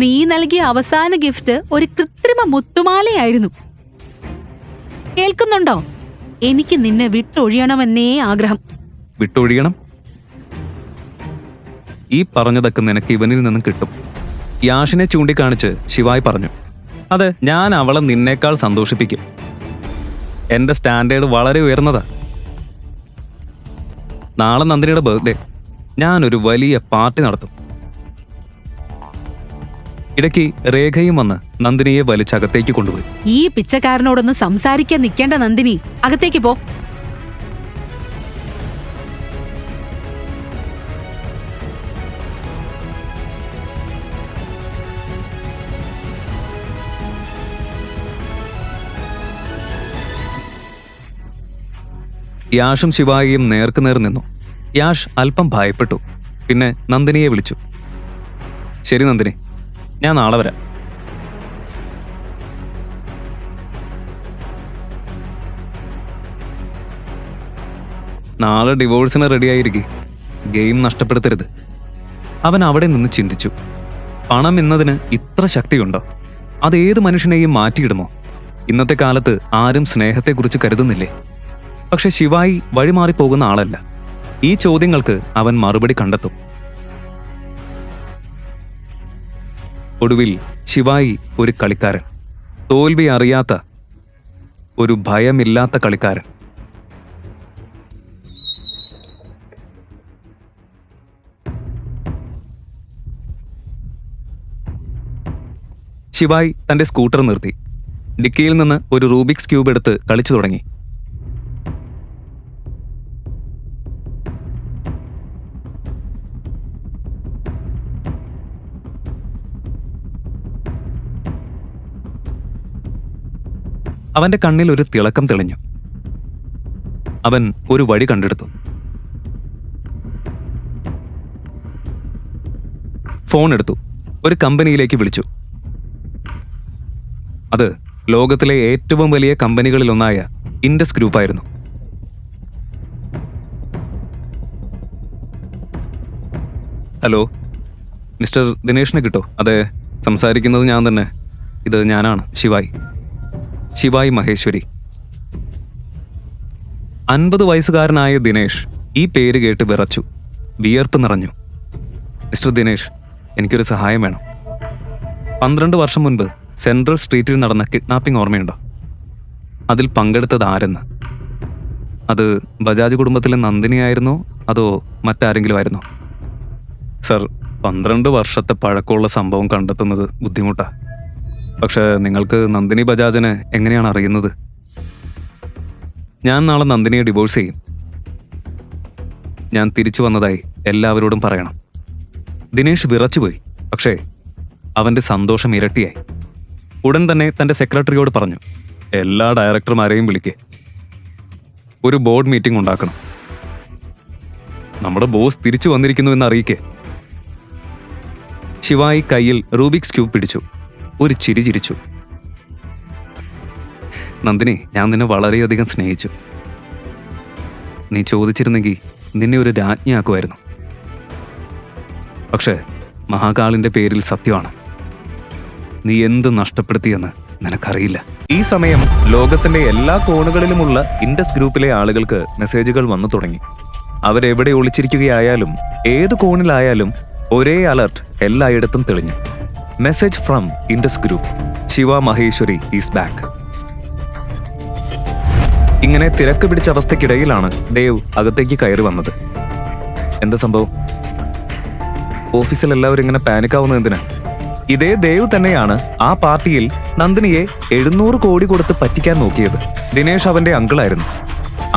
നീ നൽകിയ അവസാന ഗിഫ്റ്റ് ഒരു കൃത്രിമ മുത്തുമാലയായിരുന്നു. കേൾക്കുന്നുണ്ടോ? എനിക്ക് നിന്നെ വിട്ടൊഴിയണമെന്നേ ആഗ്രഹം. വിട്ടൊഴിയണം? ഈ പറഞ്ഞതൊക്കെ നിനക്ക് ഇവനിൽ നിന്നും കിട്ടും. യാഷിനെ ചൂണ്ടിക്കാണിച്ച് ശിവായി പറഞ്ഞു. അതെ, ഞാൻ അവളെ നിന്നേക്കാൾ സന്തോഷിപ്പിക്കും. എന്റെ സ്റ്റാൻഡേർഡ് വളരെ ഉയർന്നതാ. നാളെ നന്ദിനിയുടെ ബർത്ത്ഡേ. ഞാനൊരു വലിയ പാർട്ടി നടത്തും. ഇടയ്ക്ക് രേഖയും വന്ന് നന്ദിനിയെ വലിച്ചകത്തേക്ക് കൊണ്ടുപോയി. ഈ പിച്ചക്കാരനോടൊന്ന് സംസാരിക്കാൻ നിൽക്കേണ്ട നന്ദിനി, അകത്തേക്ക് പോ. യാഷും ശിവായിയും നേർക്കുനേർ നിന്നു. യാഷ് അല്പം ഭയപ്പെട്ടു. പിന്നെ നന്ദിനിയെ വിളിച്ചു. ശരി നന്ദിനി, ഞാൻ നാളെ വരാം. നാളെ ഡിവോഴ്സിന് റെഡിയായിരിക്കും. ഗെയിം നഷ്ടപ്പെടുത്തരുത്. അവൻ അവിടെ നിന്ന് ചിന്തിച്ചു. പണം എന്നതിന് ഇത്ര ശക്തിയുണ്ടോ? അതേത് മനുഷ്യനെയും മാറ്റിയിടുമോ? ഇന്നത്തെ കാലത്ത് ആരും സ്നേഹത്തെക്കുറിച്ച് കരുതുന്നില്ലേ? പക്ഷെ ശിവായി വഴിമാറിപ്പോകുന്ന ആളല്ല. ഈ ചോദ്യങ്ങൾക്ക് അവൻ മറുപടി കണ്ടെത്തും. ഒടുവിൽ ശിവായി ഒരു കളിക്കാരൻ, തോൽവി അറിയാത്ത, ഒരു ഭയമില്ലാത്ത കളിക്കാരൻ. ശിവായി തന്റെ സ്കൂട്ടർ നിർത്തി. ഡിക്കിയിൽ നിന്ന് ഒരു റൂബിക്സ് ക്യൂബ് എടുത്ത് കളിച്ചു തുടങ്ങി. അവന്റെ കണ്ണിൽ ഒരു തിളക്കം തെളിഞ്ഞു. അവൻ ഒരു വഴി കണ്ടെടുത്തു. ഫോൺ എടുത്തു. ഒരു കമ്പനിയിലേക്ക് വിളിച്ചു. അത് ലോകത്തിലെ ഏറ്റവും വലിയ കമ്പനികളിലൊന്നായ ഇൻഡസ് ഗ്രൂപ്പായിരുന്നു. ഹലോ, മിസ്റ്റർ ദിനേഷിനെ കിട്ടോ? അതെ, സംസാരിക്കുന്നത് ഞാൻ തന്നെ. ഇത് ഞാനാണ്, ശിവായി മഹേശ്വരി. 50 വയസ്സുകാരനായ ദിനേഷ് ഈ പേര് കേട്ട് വിറച്ചു, വിയർപ്പ് നിറഞ്ഞു. മിസ്റ്റർ ദിനേഷ്, എനിക്കൊരു സഹായം വേണം. 12 വർഷം മുൻപ് സെൻട്രൽ സ്ട്രീറ്റിൽ നടന്ന കിഡ്നാപ്പിംഗ് ഓർമ്മയുണ്ടോ? അതിൽ പങ്കെടുത്തത് ആരെന്ന്? അത് ബജാജ് കുടുംബത്തിലെ നന്ദിനിയായിരുന്നോ അതോ മറ്റാരെങ്കിലും ആയിരുന്നോ? സർ, 12 വർഷത്തെ പഴക്കമുള്ള സംഭവം കണ്ടെത്തുന്നത് ബുദ്ധിമുട്ടാണ്. പക്ഷെ നിങ്ങൾക്ക് നന്ദിനി ബജാജിനെ എങ്ങനെയാണ് അറിയുന്നത്? ഞാൻ നാളെ നന്ദിനിയെ ഡിവോഴ്സ് ചെയ്യും. ഞാൻ തിരിച്ചു വന്നതായി എല്ലാവരോടും പറയണം. ദിനേഷ് വിറച്ചുപോയി. പക്ഷേ അവൻ്റെ സന്തോഷം ഇരട്ടിയായി. ഉടൻ തന്നെ തൻ്റെ സെക്രട്ടറിയോട് പറഞ്ഞു, എല്ലാ ഡയറക്ടർമാരെയും വിളിക്കേ, ഒരു ബോർഡ് മീറ്റിംഗ് ഉണ്ടാക്കണം. നമ്മുടെ ബോസ് തിരിച്ചു വന്നിരിക്കുന്നു എന്ന് അറിയിക്കേ. ശിവായി കയ്യിൽ റൂബിക്സ് ക്യൂബ് പിടിച്ചു, ഒരു ചിരി ചിരിച്ചു. നന്ദിനി, ഞാൻ നിന്നെ വളരെയധികം സ്നേഹിച്ചു. നീ ചോദിച്ചിരുന്നെങ്കിൽ നിന്നെ ഒരു രാജ്ഞിയാക്കുമായിരുന്നു. പക്ഷേ മഹാകാളിന്റെ പേരിൽ സത്യമാണ്, നീ എന്ത് നഷ്ടപ്പെടുത്തിയെന്ന് നിനക്കറിയില്ല. ഈ സമയം ലോകത്തിന്റെ എല്ലാ കോണുകളിലുമുള്ള ഇൻഡസ് ഗ്രൂപ്പിലെ ആളുകൾക്ക് മെസ്സേജുകൾ വന്നു തുടങ്ങി. അവരെവിടെ ഒളിച്ചിരിക്കുകയായാലും ഏത് കോണിലായാലും ഒരേ അലർട്ട് എല്ലായിടത്തും തെളിഞ്ഞു. Message from Indus group, Shiva Maheshwari is back. ഇങ്ങനെ തിരക്ക് പിടിച്ച അവസ്ഥയ്ക്കിടയിലാണ് ദേവ് അകത്തേക്ക് കയറി വന്നത്. എന്താ സംഭവം? ഓഫീസിൽ എല്ലാവരും ഇങ്ങനെ പാനിക്കാവുന്നത് എന്തിനാ? ഇതേ ദേവ് തന്നെയാണ് ആ പാർട്ടിയിൽ നന്ദിനിയെ 700 കോടി കൊടുത്ത് പറ്റിക്കാൻ നോക്കിയത്. ദിനേഷ് അവന്റെ അങ്കിളായിരുന്നു.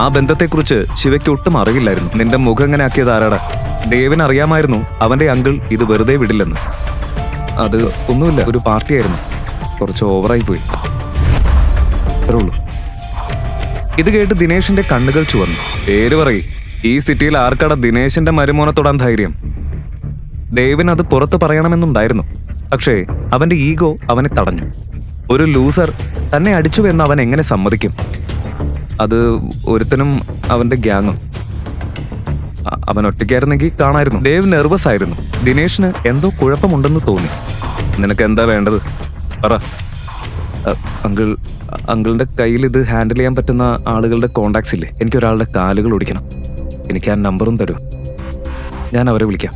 ആ ബന്ധത്തെക്കുറിച്ച് ശിവയ്ക്ക് ഒട്ടും അറിവില്ലായിരുന്നു. നിന്റെ മുഖം എങ്ങനെ ആക്കിയത് ആരാടാ? ദേവിന് അറിയാമായിരുന്നു അവന്റെ അങ്കിൾ ഇത് വെറുതെ വിടില്ലെന്ന്. അത് ഒന്നുമില്ല, ഒരു പാർട്ടിയായിരുന്നു, കുറച്ച് ഓവറായി പോയി, അത്രേ ഉള്ളൂ. ഇത് കേട്ട് ദിനേഷിന്റെ കണ്ണുകൾ ചുവന്നു. പേര് പറയും, ഈ സിറ്റിയിൽ ആർക്കട ദിനേശിന്റെ മരുമോനെ തൊടാൻ ധൈര്യം? ദേവിന് അത് പുറത്ത് പറയണമെന്നുണ്ടായിരുന്നു. പക്ഷേ അവന്റെ ഈഗോ അവനെ തടഞ്ഞു. ഒരു ലൂസർ തന്നെ അടിച്ചുവെന്ന് അവൻ എങ്ങനെ സമ്മതിക്കും? അത് ഒരുത്തനും അവന്റെ ഗ്യാങ്ങും. അവൻ ഒറ്റയ്ക്കായിരുന്നെങ്കിൽ കാണായിരുന്നു. ദേവ് നെർവസ് ആയിരുന്നു. ദിനേഷിന് എന്തോ കുഴപ്പമുണ്ടെന്ന് തോന്നി. നിനക്ക് എന്താ വേണ്ടത് പറ. അങ്കിളിന്റെ കയ്യിൽ ഇത് ഹാൻഡിൽ ചെയ്യാൻ പറ്റുന്ന ആളുകളുടെ കോണ്ടാക്ട്സ് ഇല്ലേ? എനിക്കൊരാളുടെ കാലുകൾ ഓടിക്കണം. എനിക്ക് ആ നമ്പറും തരൂ, ഞാൻ അവരെ വിളിക്കാം.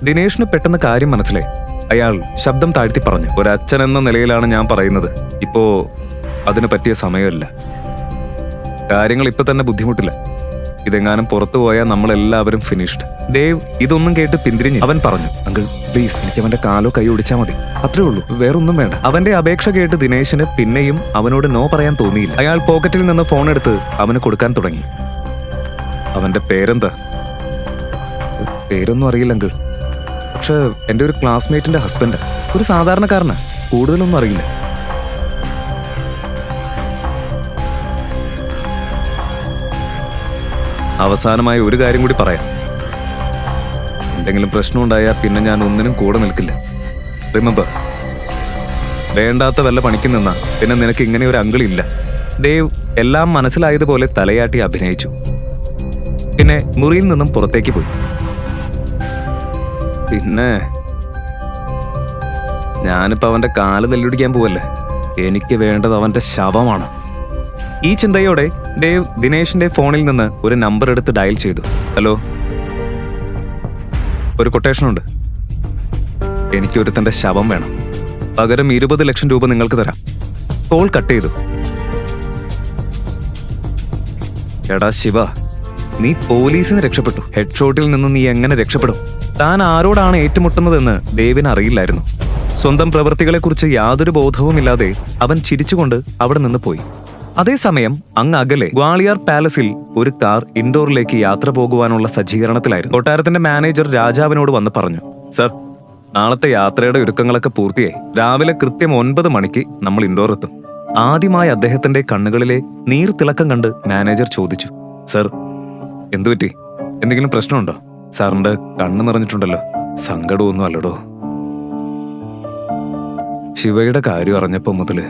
ദിനേഷിന് പെട്ടെന്ന് കാര്യം മനസ്സിലായി. അയാൾ ശബ്ദം താഴ്ത്തി പറഞ്ഞു, ഒരച്ഛൻ എന്ന നിലയിലാണ് ഞാൻ പറയുന്നത്. ഇപ്പോ അതിന് പറ്റിയ സമയമല്ല. കാര്യങ്ങൾ ഇപ്പൊ തന്നെ ബുദ്ധിമുട്ടില്ല. ഇതെങ്ങാനും പുറത്തു പോയാൽ നമ്മളെല്ലാവരും ഫിനിഷ്ഡ്. ദേവ് ഇതൊന്നും കേട്ട് പിന്തിരിഞ്ഞ് അവൻ പറഞ്ഞു, അങ്കിൾ പ്ലീസ്, എനിക്ക് അവന്റെ കാലോ കൈ ഒടിച്ചാൽ മതി, അത്രേ ഉള്ളൂ, വേറൊന്നും വേണ്ട. അവന്റെ അപേക്ഷ കേട്ട് ദിനേശിന് പിന്നെയും അവനോട് നോ പറയാൻ തോന്നിയില്ല. അയാൾ പോക്കറ്റിൽ നിന്ന് ഫോൺ എടുത്ത് അവന് കൊടുക്കാൻ തുടങ്ങി. അവന്റെ പേരെന്താ? പേരൊന്നും അറിയില്ല അങ്കിൾ, പക്ഷെ എൻ്റെ ഒരു ക്ലാസ്മേറ്റിന്റെ ഹസ്ബൻഡ്, ഒരു സാധാരണക്കാരനാ, കൂടുതലൊന്നും അറിയില്ല. അവസാനമായി ഒരു കാര്യം കൂടി പറയാം. എന്തെങ്കിലും പ്രശ്നമുണ്ടായാൽ പിന്നെ ഞാൻ ഒന്നിനും കൂടെ നിൽക്കില്ല. റിമെമ്പർ, വേണ്ടാത്ത വല്ല പണിക്ക് നിന്നാ പിന്നെ നിനക്ക് ഇങ്ങനെ ഒരു അങ്കിൾ ഇല്ല. ദേവ് എല്ലാം മനസ്സിലായതുപോലെ തലയാട്ടി അഭിനയിച്ചു. പിന്നെ മുറിയിൽ നിന്നും പുറത്തേക്ക് പോയി. പിന്നെ ഞാനിപ്പോ അവന്റെ കാല് തല്ലിടിക്കാൻ പോവല്ലേ, എനിക്ക് വേണ്ടത് അവന്റെ ശവമാണ്. ഈ ചിന്തയോടെ ദേവ് ദിനേഷിന്റെ ഫോണിൽ നിന്ന് ഒരു നമ്പർ എടുത്ത് ഡയൽ ചെയ്തു. ഹലോ, ഒരു കൊട്ടേഷനുണ്ട്. എനിക്കൊരുത്തന്റെ ശവം വേണം, പകരം 20 ലക്ഷം രൂപ നിങ്ങൾക്ക് തരാം. കോൾ കട്ട് ചെയ്തു. എടാ ശിവ, നീ പോലീസിന് രക്ഷപ്പെട്ടു, ഹെഡ് ഷോട്ടിൽ നിന്ന് നീ എങ്ങനെ രക്ഷപ്പെടും? താൻ ആരോടാണ് ഏറ്റുമുട്ടുന്നതെന്ന് ദേവിന് അറിയില്ലായിരുന്നു. സ്വന്തം പ്രവൃത്തികളെക്കുറിച്ച് യാതൊരു ബോധവുമില്ലാതെ അവൻ ചിരിച്ചുകൊണ്ട് അവിടെ നിന്ന് പോയി. അതേസമയം അങ്ങ് അകലെ ഗ്വാളിയാർ പാലസിൽ ഒരു കാർ ഇൻഡോറിലേക്ക് യാത്ര പോകുവാനുള്ള സജ്ജീകരണത്തിലായിരുന്നു. കൊട്ടാരത്തിന്റെ മാനേജർ രാജാവിനോട് വന്ന് പറഞ്ഞു, സർ, നാളത്തെ യാത്രയുടെ ഒരുക്കങ്ങളൊക്കെ പൂർത്തിയായി. രാവിലെ കൃത്യം 9 മണിക്ക് നമ്മൾ ഇൻഡോർ എത്തും. ആദ്യമായി അദ്ദേഹത്തിന്റെ കണ്ണുകളിലെ നീർത്തിളക്കം കണ്ട് മാനേജർ ചോദിച്ചു, സർ, എന്തുപറ്റി? എന്തെങ്കിലും പ്രശ്നമുണ്ടോ? സാറിന്റെ കണ്ണ് നിറഞ്ഞിട്ടുണ്ടല്ലോ. സങ്കടമൊന്നും അല്ലടോ. ശിവയുടെ കാര്യം അറിഞ്ഞപ്പോ മുതല്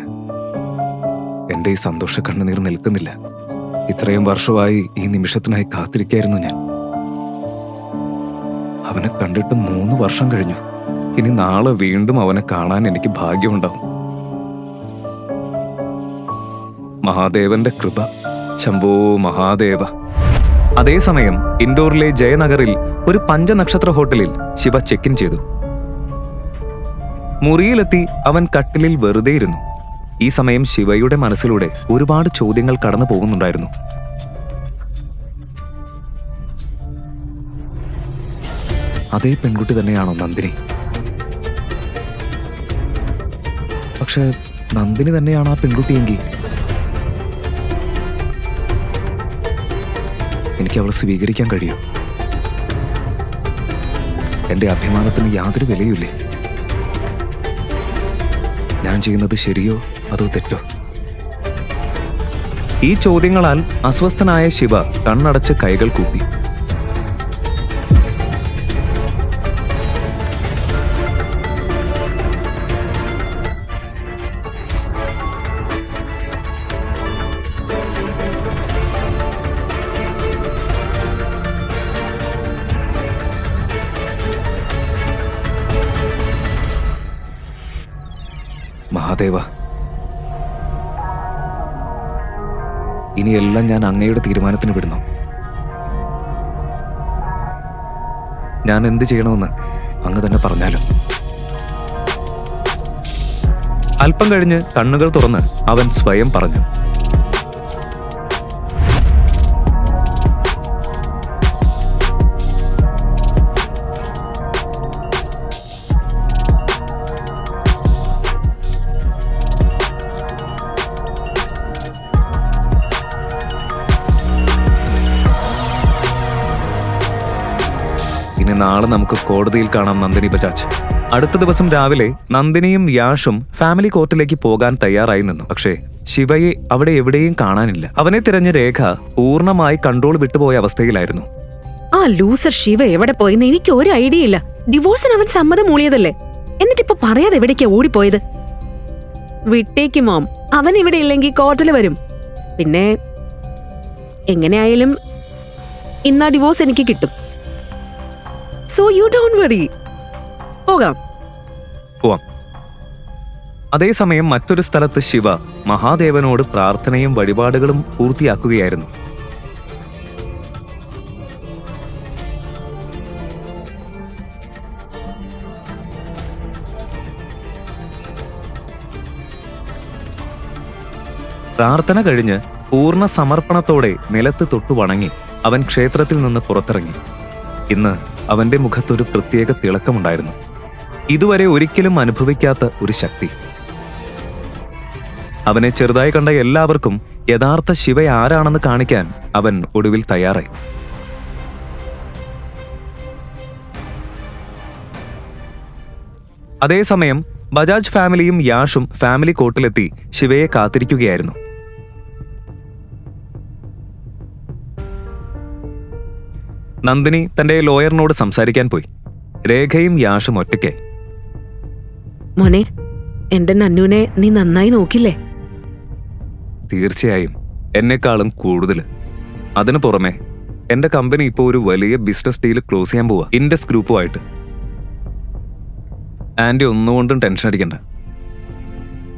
എന്റെ ഈ സന്തോഷ കണ്ണുനീർ നിൽക്കുന്നില്ല. ഇത്രയും വർഷമായി ഈ നിമിഷത്തിനായി കാത്തിരിക്കായിരുന്നു ഞാൻ. അവനെ കണ്ടിട്ട് 3 വർഷം കഴിഞ്ഞു. ഇനി നാളെ വീണ്ടും അവനെ കാണാൻ എനിക്ക് ഭാഗ്യമുണ്ടാവും. മഹാദേവന്റെ കൃപ. ശംഭോ മഹാദേവ. അതേസമയം ഇൻഡോറിലെ ജയനഗറിൽ ഒരു പഞ്ചനക്ഷത്ര ഹോട്ടലിൽ ശിവ ചെക്ക് ഇൻ ചെയ്തു. മുറിയിലെത്തി അവൻ കട്ടിലിൽ വെറുതെ ഇരുന്നു. ഈ സമയം ശിവയുടെ മനസ്സിലൂടെ ഒരുപാട് ചോദ്യങ്ങൾ കടന്നു പോകുന്നുണ്ടായിരുന്നു. അതേ പെൺകുട്ടി തന്നെയാണോ നന്ദിനി? പക്ഷെ നന്ദിനി തന്നെയാണ് ആ പെൺകുട്ടിയെങ്കിൽ എനിക്ക് അവളെ സ്വീകരിക്കാൻ കഴിയും. എന്റെ അഭിമാനത്തിന് യാതൊരു വിലയുമില്ലേ? ഞാൻ ചെയ്യുന്നത് ശരിയോ അതോ തെറ്റോ? ഈ ചോദ്യങ്ങളാൽ അസ്വസ്ഥനായ ശിവ കണ്ണടച്ച് കൈകൾ കൂപ്പി. മഹാദേവ, ഇനിയെല്ലാം ഞാൻ അങ്ങയുടെ തീരുമാനത്തിന് വിടുന്നു. ഞാൻ എന്ത് ചെയ്യണമെന്ന് അങ്ങ് തന്നെ പറഞ്ഞാലും. അല്പം കഴിഞ്ഞ് കണ്ണുകൾ തുറന്ന് അവൻ സ്വയം പറഞ്ഞു. ഇനി നാളെ നമുക്ക് കോടതിയിൽ കാണാം നന്ദിനി ബജാജ്. അടുത്ത ദിവസം രാവിലെ നന്ദിനിയും യാഷും ഫാമിലി കോർട്ടിലേക്ക് പോകാൻ തയ്യാറായി നിന്നു. പക്ഷേ ശിവയെ അവിടെ എവിടെയും കാണാനില്ല. അവനെ തിരഞ്ഞ് രേഖ പൂർണ്ണമായി കൺട്രോൾ വിട്ടുപോയ അവസ്ഥയിലായിരുന്നു. ആ ലൂസർ ശിവ എവിടെ പോയെന്ന് എനിക്ക് ഒരു ഐഡിയ ഇല്ല. ഡിവോഴ്സിന് അവൻ സമ്മതം മൂളിയതല്ലേ, എന്നിട്ടിപ്പോ പറയാതെ എവിടേക്കാ ഓടിപ്പോയത്? വിട്ടേക്ക് മോം, അവൻ ഇവിടെ ഇല്ലെങ്കിൽ കോർട്ടിൽ വരും. പിന്നെ എങ്ങനെയായാലും ഇന്നാ ഡിവോഴ്സ് എനിക്ക് കിട്ടും. So you don't worry. പോകാം. അതേസമയം മറ്റൊരു സ്ഥലത്ത് ശിവ മഹാദേവനോട് പ്രാർത്ഥനയും വഴിപാടുകളും പൂർത്തിയാക്കുകയായിരുന്നു. പ്രാർത്ഥന കഴിഞ്ഞ് പൂർണ്ണ സമർപ്പണത്തോടെ നിലത്ത് തൊട്ടു വണങ്ങി അവൻ ക്ഷേത്രത്തിൽ നിന്ന് പുറത്തിറങ്ങി. ഇന്ന് അവന്റെ മുഖത്തൊരു പ്രത്യേക തിളക്കമുണ്ടായിരുന്നു. ഇതുവരെ ഒരിക്കലും അനുഭവിക്കാത്ത ഒരു ശക്തി. അവനെ ചെറുതായി കണ്ട എല്ലാവർക്കും യഥാർത്ഥ ശിവ ആരാണെന്ന് കാണിക്കാൻ അവൻ ഒടുവിൽ തയ്യാറായി. അതേസമയം ബജാജ് ഫാമിലിയും യാഷും ഫാമിലി കോർട്ടിലെത്തി ശിവയെ കാത്തിരിക്കുകയായിരുന്നു. നന്ദിനി തന്റെ ലോയറിനോട് സംസാരിക്കാൻ പോയി. രേഖയും യാഷും ഒറ്റയ്ക്കായി. മോനെ, എന്റെ നന്നുനെ നീ നന്നായി നോക്കില്ലേ? തീർച്ചയായും, എന്നെക്കാളും കൂടുതൽ. അതിനു പുറമെ എന്റെ കമ്പനി ഇപ്പോൾ ഒരു വലിയ ബിസിനസ് ഡീൽ ക്ലോസ് ചെയ്യാൻ പോവാ, ഇൻഡസ് ഗ്രൂപ്പുമായിട്ട്. ആന്റി ഒന്നുകൊണ്ടും ടെൻഷൻ അടിക്കണ്ട.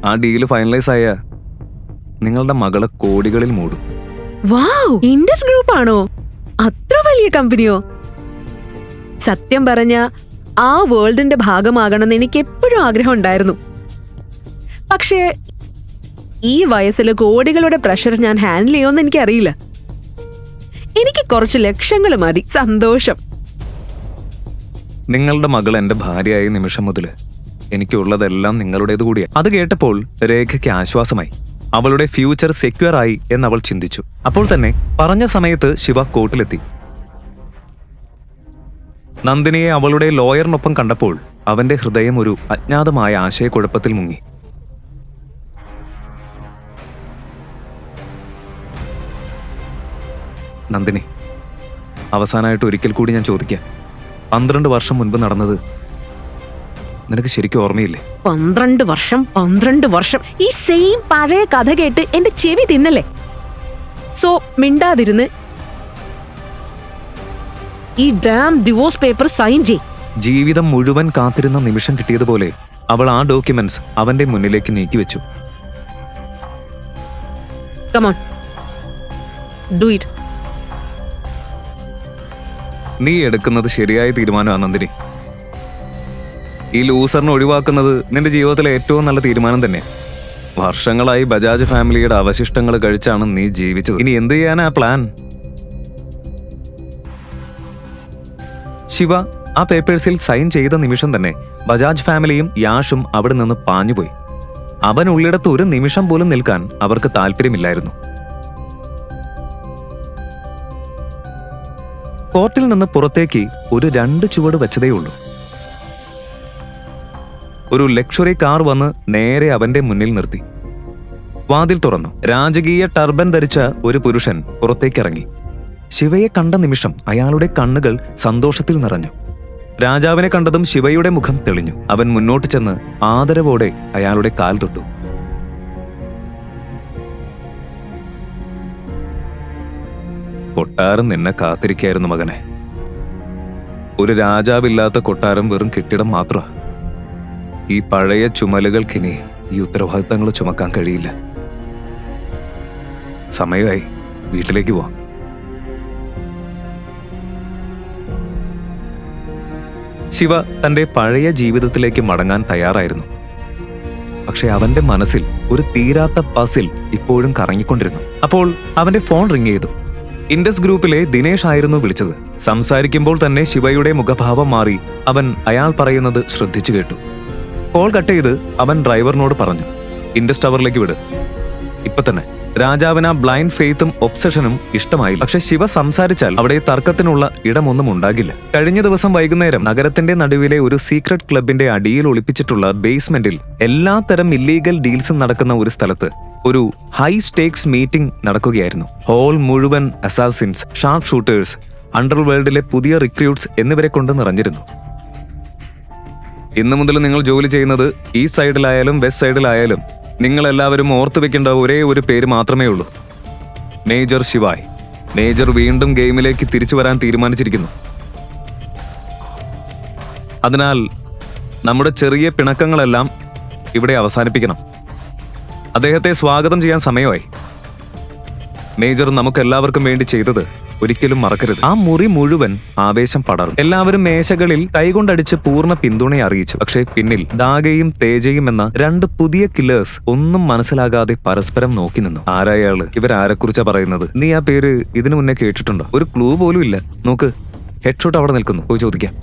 ആ ഡീല് ഫൈനലൈസ് ആയ നിങ്ങളുടെ മകളെ കോടികളിൽ മൂടും. വാവ്, ഇൻഡസ് ഗ്രൂപ്പ് ആണോ? അത്ര വലിയ കമ്പനിയോ? സത്യം പറഞ്ഞ ആ വേൾഡിന്റെ ഭാഗമാകണമെന്ന് എനിക്ക് എപ്പോഴും ആഗ്രഹം ഉണ്ടായിരുന്നു. പക്ഷേ ഈ വയസ്സിൽ കോടികളുടെ പ്രഷർ ഞാൻ ഹാൻഡിൽ ചെയ്യുമെന്ന് എനിക്കറിയില്ല. എനിക്ക് കുറച്ച് ലക്ഷങ്ങൾ മതി, സന്തോഷം. നിങ്ങളുടെ മകൾ എന്റെ ഭാര്യയായ നിമിഷം മുതൽ എനിക്കുള്ളതെല്ലാം നിങ്ങളുടേത് കൂടിയാണ്. അത് കേട്ടപ്പോൾ രേഖയ്ക്ക് ആശ്വാസമായി. അവളുടെ ഫ്യൂച്ചർ സെക്യൂർ ആയി എന്നവൾ ചിന്തിച്ചു. അപ്പോൾ തന്നെ പറഞ്ഞ സമയത്ത് ശിവ കോർട്ടിലെത്തി. നന്ദിനിയെ അവളുടെ ലോയറിനൊപ്പം കണ്ടപ്പോൾ അവന്റെ ഹൃദയം ഒരു അജ്ഞാതമായ ആശയക്കുഴപ്പത്തിൽ മുങ്ങി. നന്ദിനി, അവസാനമായിട്ട് ഒരിക്കൽ കൂടി ഞാൻ ചോദിക്കാം, 12 വർഷം മുൻപ് നടന്നത് നിനക്ക് ശരിക്കും ഓർമ്മയില്ലേ? 12 വർഷം ഈ സെയിം പഴയ കഥ കേട്ട് എന്റെ ചെവി തിന്നല്ലേ? സോ മിണ്ടാതിരുന്ന് ഈ ഡാം ഡിവോഴ്സ് പേപ്പർ സൈൻ ചെയ്. ജീവിതം മുഴുവൻ കാത്തിരുന്ന നിമിഷം കിട്ടിയതുപോലെ അവൾ ആ ഡോക്യുമെന്റ്സ് അവന്റെ മുന്നിലേക്ക് നീക്കിവെച്ചു. Come on, do it. നീ എടുക്കുന്നത് ശരിയായ തീരുമാനമാണ് നന്ദിനി. ഈ ലൂസറിനെ ഒഴിവാക്കുന്നത് നിന്റെ ജീവിതത്തിലെ ഏറ്റവും നല്ല തീരുമാനം തന്നെയാണ്. വർഷങ്ങളായി ബജാജ് ഫാമിലിയുടെ അവശിഷ്ടങ്ങൾ കഴിച്ചാണ് നീ ജീവിച്ചത്. ഇനി എന്ത് ചെയ്യാനാ പ്ലാൻ? ശിവ ആ പേപ്പേഴ്സിൽ സൈൻ ചെയ്ത നിമിഷം തന്നെ ബജാജ് ഫാമിലിയും യാഷും അവിടെ നിന്ന് പാഞ്ഞുപോയി. അവൻ ഉള്ളിടത്ത് ഒരു നിമിഷം പോലും നിൽക്കാൻ അവർക്ക് താല്പര്യമില്ലായിരുന്നു. കോർട്ടിൽ നിന്ന് പുറത്തേക്ക് ഒരു 2 ചുവട് വെച്ചതേയുള്ളൂ. ഒരു ലക്ഷറി കാർ വന്ന് നേരെ അവന്റെ മുന്നിൽ നിർത്തി. വാതിൽ തുറന്നു. രാജകീയ ടർബൻ ധരിച്ച ഒരു പുരുഷൻ പുറത്തേക്കിറങ്ങി. ശിവയെ കണ്ട നിമിഷം അയാളുടെ കണ്ണുകൾ സന്തോഷത്തിൽ നിറഞ്ഞു. രാജാവിനെ കണ്ടതും ശിവയുടെ മുഖം തെളിഞ്ഞു. അവൻ മുന്നോട്ട് ചെന്ന് ആദരവോടെ അയാളുടെ കാൽ തൊട്ടു. കൊട്ടാരം നിന്നെ കാത്തിരിക്കായിരുന്നു മകനെ. ഒരു രാജാവില്ലാത്ത കൊട്ടാരം വെറും കെട്ടിടം മാത്രമാ. ഈ പഴയ ചുമലുകൾക്കിനി ഈ ഉത്തരവാദിത്തങ്ങൾ ചുമക്കാൻ കഴിയില്ല. സമയമായി, വീട്ടിലേക്ക് പോവാം. ശിവ തന്റെ പഴയ ജീവിതത്തിലേക്ക് മടങ്ങാൻ തയ്യാറായിരുന്നു. പക്ഷെ അവന്റെ മനസ്സിൽ ഒരു തീരാത്ത പസിൽ ഇപ്പോഴും കറങ്ങിക്കൊണ്ടിരുന്നു. അപ്പോൾ അവന്റെ ഫോൺ റിംഗ് ചെയ്തു. ഇൻഡസ് ഗ്രൂപ്പിലെ ദിനേശ് ആയിരുന്നു വിളിച്ചത്. സംസാരിക്കുമ്പോൾ തന്നെ ശിവയുടെ മുഖഭാവം മാറി. അവൻ അയാൾ പറയുന്നത് ശ്രദ്ധിച്ചു കേട്ടു. കോൾ കട്ട് ചെയ്ത് അവൻ ഡ്രൈവറിനോട് പറഞ്ഞു, ഇൻഡസ് ടവറിലേക്ക് വിട്, ഇപ്പൊ തന്നെ. രാജാവിന് ആ ബ്ലൈൻഡ് ഫെയ്ത്തും ഒബ്സഷനും ഇഷ്ടമായില്ല. പക്ഷെ ശിവ സംസാരിച്ചാൽ അവിടെ തർക്കത്തിനുള്ള ഇടമൊന്നും ഉണ്ടാകില്ല. കഴിഞ്ഞ ദിവസം വൈകുന്നേരം നഗരത്തിന്റെ നടുവിലെ ഒരു സീക്രട്ട് ക്ലബിന്റെ അടിയിൽ ഒളിപ്പിച്ചിട്ടുള്ള ബേസ്മെന്റിൽ എല്ലാത്തരം ഇല്ലീഗൽ ഡീൽസും നടക്കുന്ന ഒരു സ്ഥലത്ത് ഒരു ഹൈ സ്റ്റേക്സ് മീറ്റിംഗ് നടക്കുകയായിരുന്നു. ഹോൾ മുഴുവൻ അസാസിൻസ്, ഷാർപ്പ് ഷൂട്ടേഴ്സ്, അണ്ടർവേൾഡിലെ പുതിയ റിക്രൂട്ട്സ് എന്നിവരെ കൊണ്ട് നിറഞ്ഞിരുന്നു. ഇന്നു മുതൽ നിങ്ങൾ ജോലി ചെയ്യുന്നത് ഈ സൈഡിലായാലും വെസ്റ്റ് സൈഡിലായാലും നിങ്ങൾ എല്ലാവരും ഓർത്തു വെക്കേണ്ട ഒരേ ഒരു പേര് മാത്രമേ ഉള്ളൂ, മേജർ ശിവായ്. മേജർ വീണ്ടും ഗെയിമിലേക്ക് തിരിച്ചു വരാൻ തീരുമാനിച്ചിരിക്കുന്നു. അതിനാൽ നമ്മുടെ ചെറിയ പിണക്കങ്ങളെല്ലാം ഇവിടെ അവസാനിപ്പിക്കണം. അദ്ദേഹത്തെ സ്വാഗതം ചെയ്യാൻ സമയമായി. മേജർ നമുക്കെല്ലാവർക്കും വേണ്ടി ചെയ്തത് ഒരിക്കലും മറക്കരുത്. ആ മുറി മുഴുവൻ ആവേശം പടർന്നു. എല്ലാവരും മേശകളിൽ കൈകൊണ്ടടിച്ച് പൂർണ്ണ പിന്തുണ അറിയിച്ചു. പക്ഷേ പിന്നിൽ ദാഗയും തേജയും എന്ന 2 പുതിയ കില്ലേഴ്സ് ഒന്നും മനസ്സിലാകാതെ പരസ്പരം നോക്കി നിന്നു. ആരായാള്? ഇവരാരെക്കുറിച്ചാ പറയുന്നത്? നീ ആ പേര് ഇതിനു മുന്നേ കേട്ടിട്ടുണ്ടോ? ഒരു ക്ലൂ പോലും ഇല്ല. നോക്ക്, ഹെഡ്ഷോട്ട് അവിടെ നിൽക്കുന്നു, പോയി ചോദിക്കാം.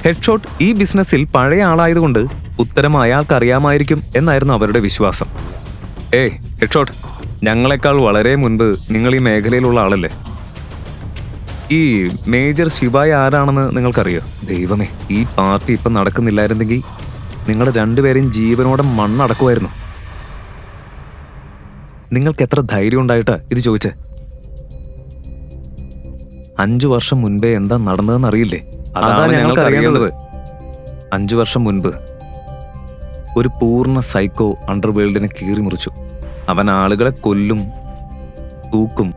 ഹെഡ്ഷോട്ട് ഈ ബിസിനസ്സിൽ പഴയ ആളായതുകൊണ്ട് ഉത്തരം അയാൾക്ക് അറിയാമായിരിക്കും എന്നായിരുന്നു അവരുടെ വിശ്വാസം. ഏയ് ഹെഡ്ഷോട്ട്, ഞങ്ങളെക്കാൾ വളരെ മുൻപ് നിങ്ങൾ ഈ മേഖലയിലുള്ള ആളല്ലേ? ഈ മേജർ ശിവായ് ആരാണെന്ന് നിങ്ങൾക്കറിയോ? ദൈവമേ, ഈ പാർട്ടി ഇപ്പം നടക്കുന്നില്ലായിരുന്നെങ്കിൽ നിങ്ങളുടെ 2 പേരെയും ജീവനോടെ മണ്ണടക്കുമായിരുന്നു. നിങ്ങൾക്ക് എത്ര ധൈര്യം ഉണ്ടായിട്ടാ ഇത് ചോദിച്ചേ? 5 വർഷം മുൻപേ എന്താ നടന്നതെന്ന് അറിയില്ലേ? അതാണ് ഞങ്ങൾക്ക് അറിയേണ്ടത്. 5 വർഷം മുൻപ് ഒരു പൂർണ്ണ സൈക്കോ അണ്ടർവേൾഡിനെ കീറി മുറിച്ചു. അവൻ ആളുകളെ കൊല്ലും, തൂക്കും,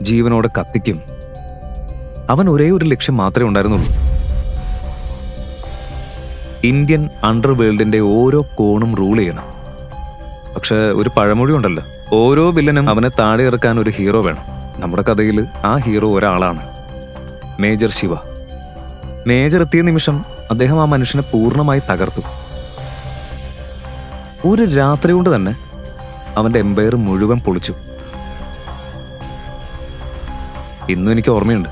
ജീവനോടെ കത്തിക്കും. അവൻ ഒരേ ഒരു ലക്ഷ്യം മാത്രമേ ഉണ്ടായിരുന്നുള്ളൂ, ഇന്ത്യൻ അണ്ടർവേൾഡിന്റെ ഓരോ കോണും റൂൾ ചെയ്യണം. പക്ഷെ ഒരു പഴമൊഴി ഉണ്ടല്ലോ, ഓരോ വില്ലനും അവനെ താഴെ ഇറക്കാൻ ഒരു ഹീറോ വേണം. നമ്മുടെ കഥയിൽ ആ ഹീറോ ഒരാളാണ്, മേജർ ശിവ. മേജർ എത്തിയ നിമിഷം അദ്ദേഹം ആ മനുഷ്യനെ പൂർണ്ണമായി തകർത്തു. ഒരു രാത്രി കൊണ്ട് തന്നെ അവന്റെ എംപയർ മുഴുവൻ പൊളിച്ചു. ഇന്നും എനിക്ക് ഓർമ്മയുണ്ട്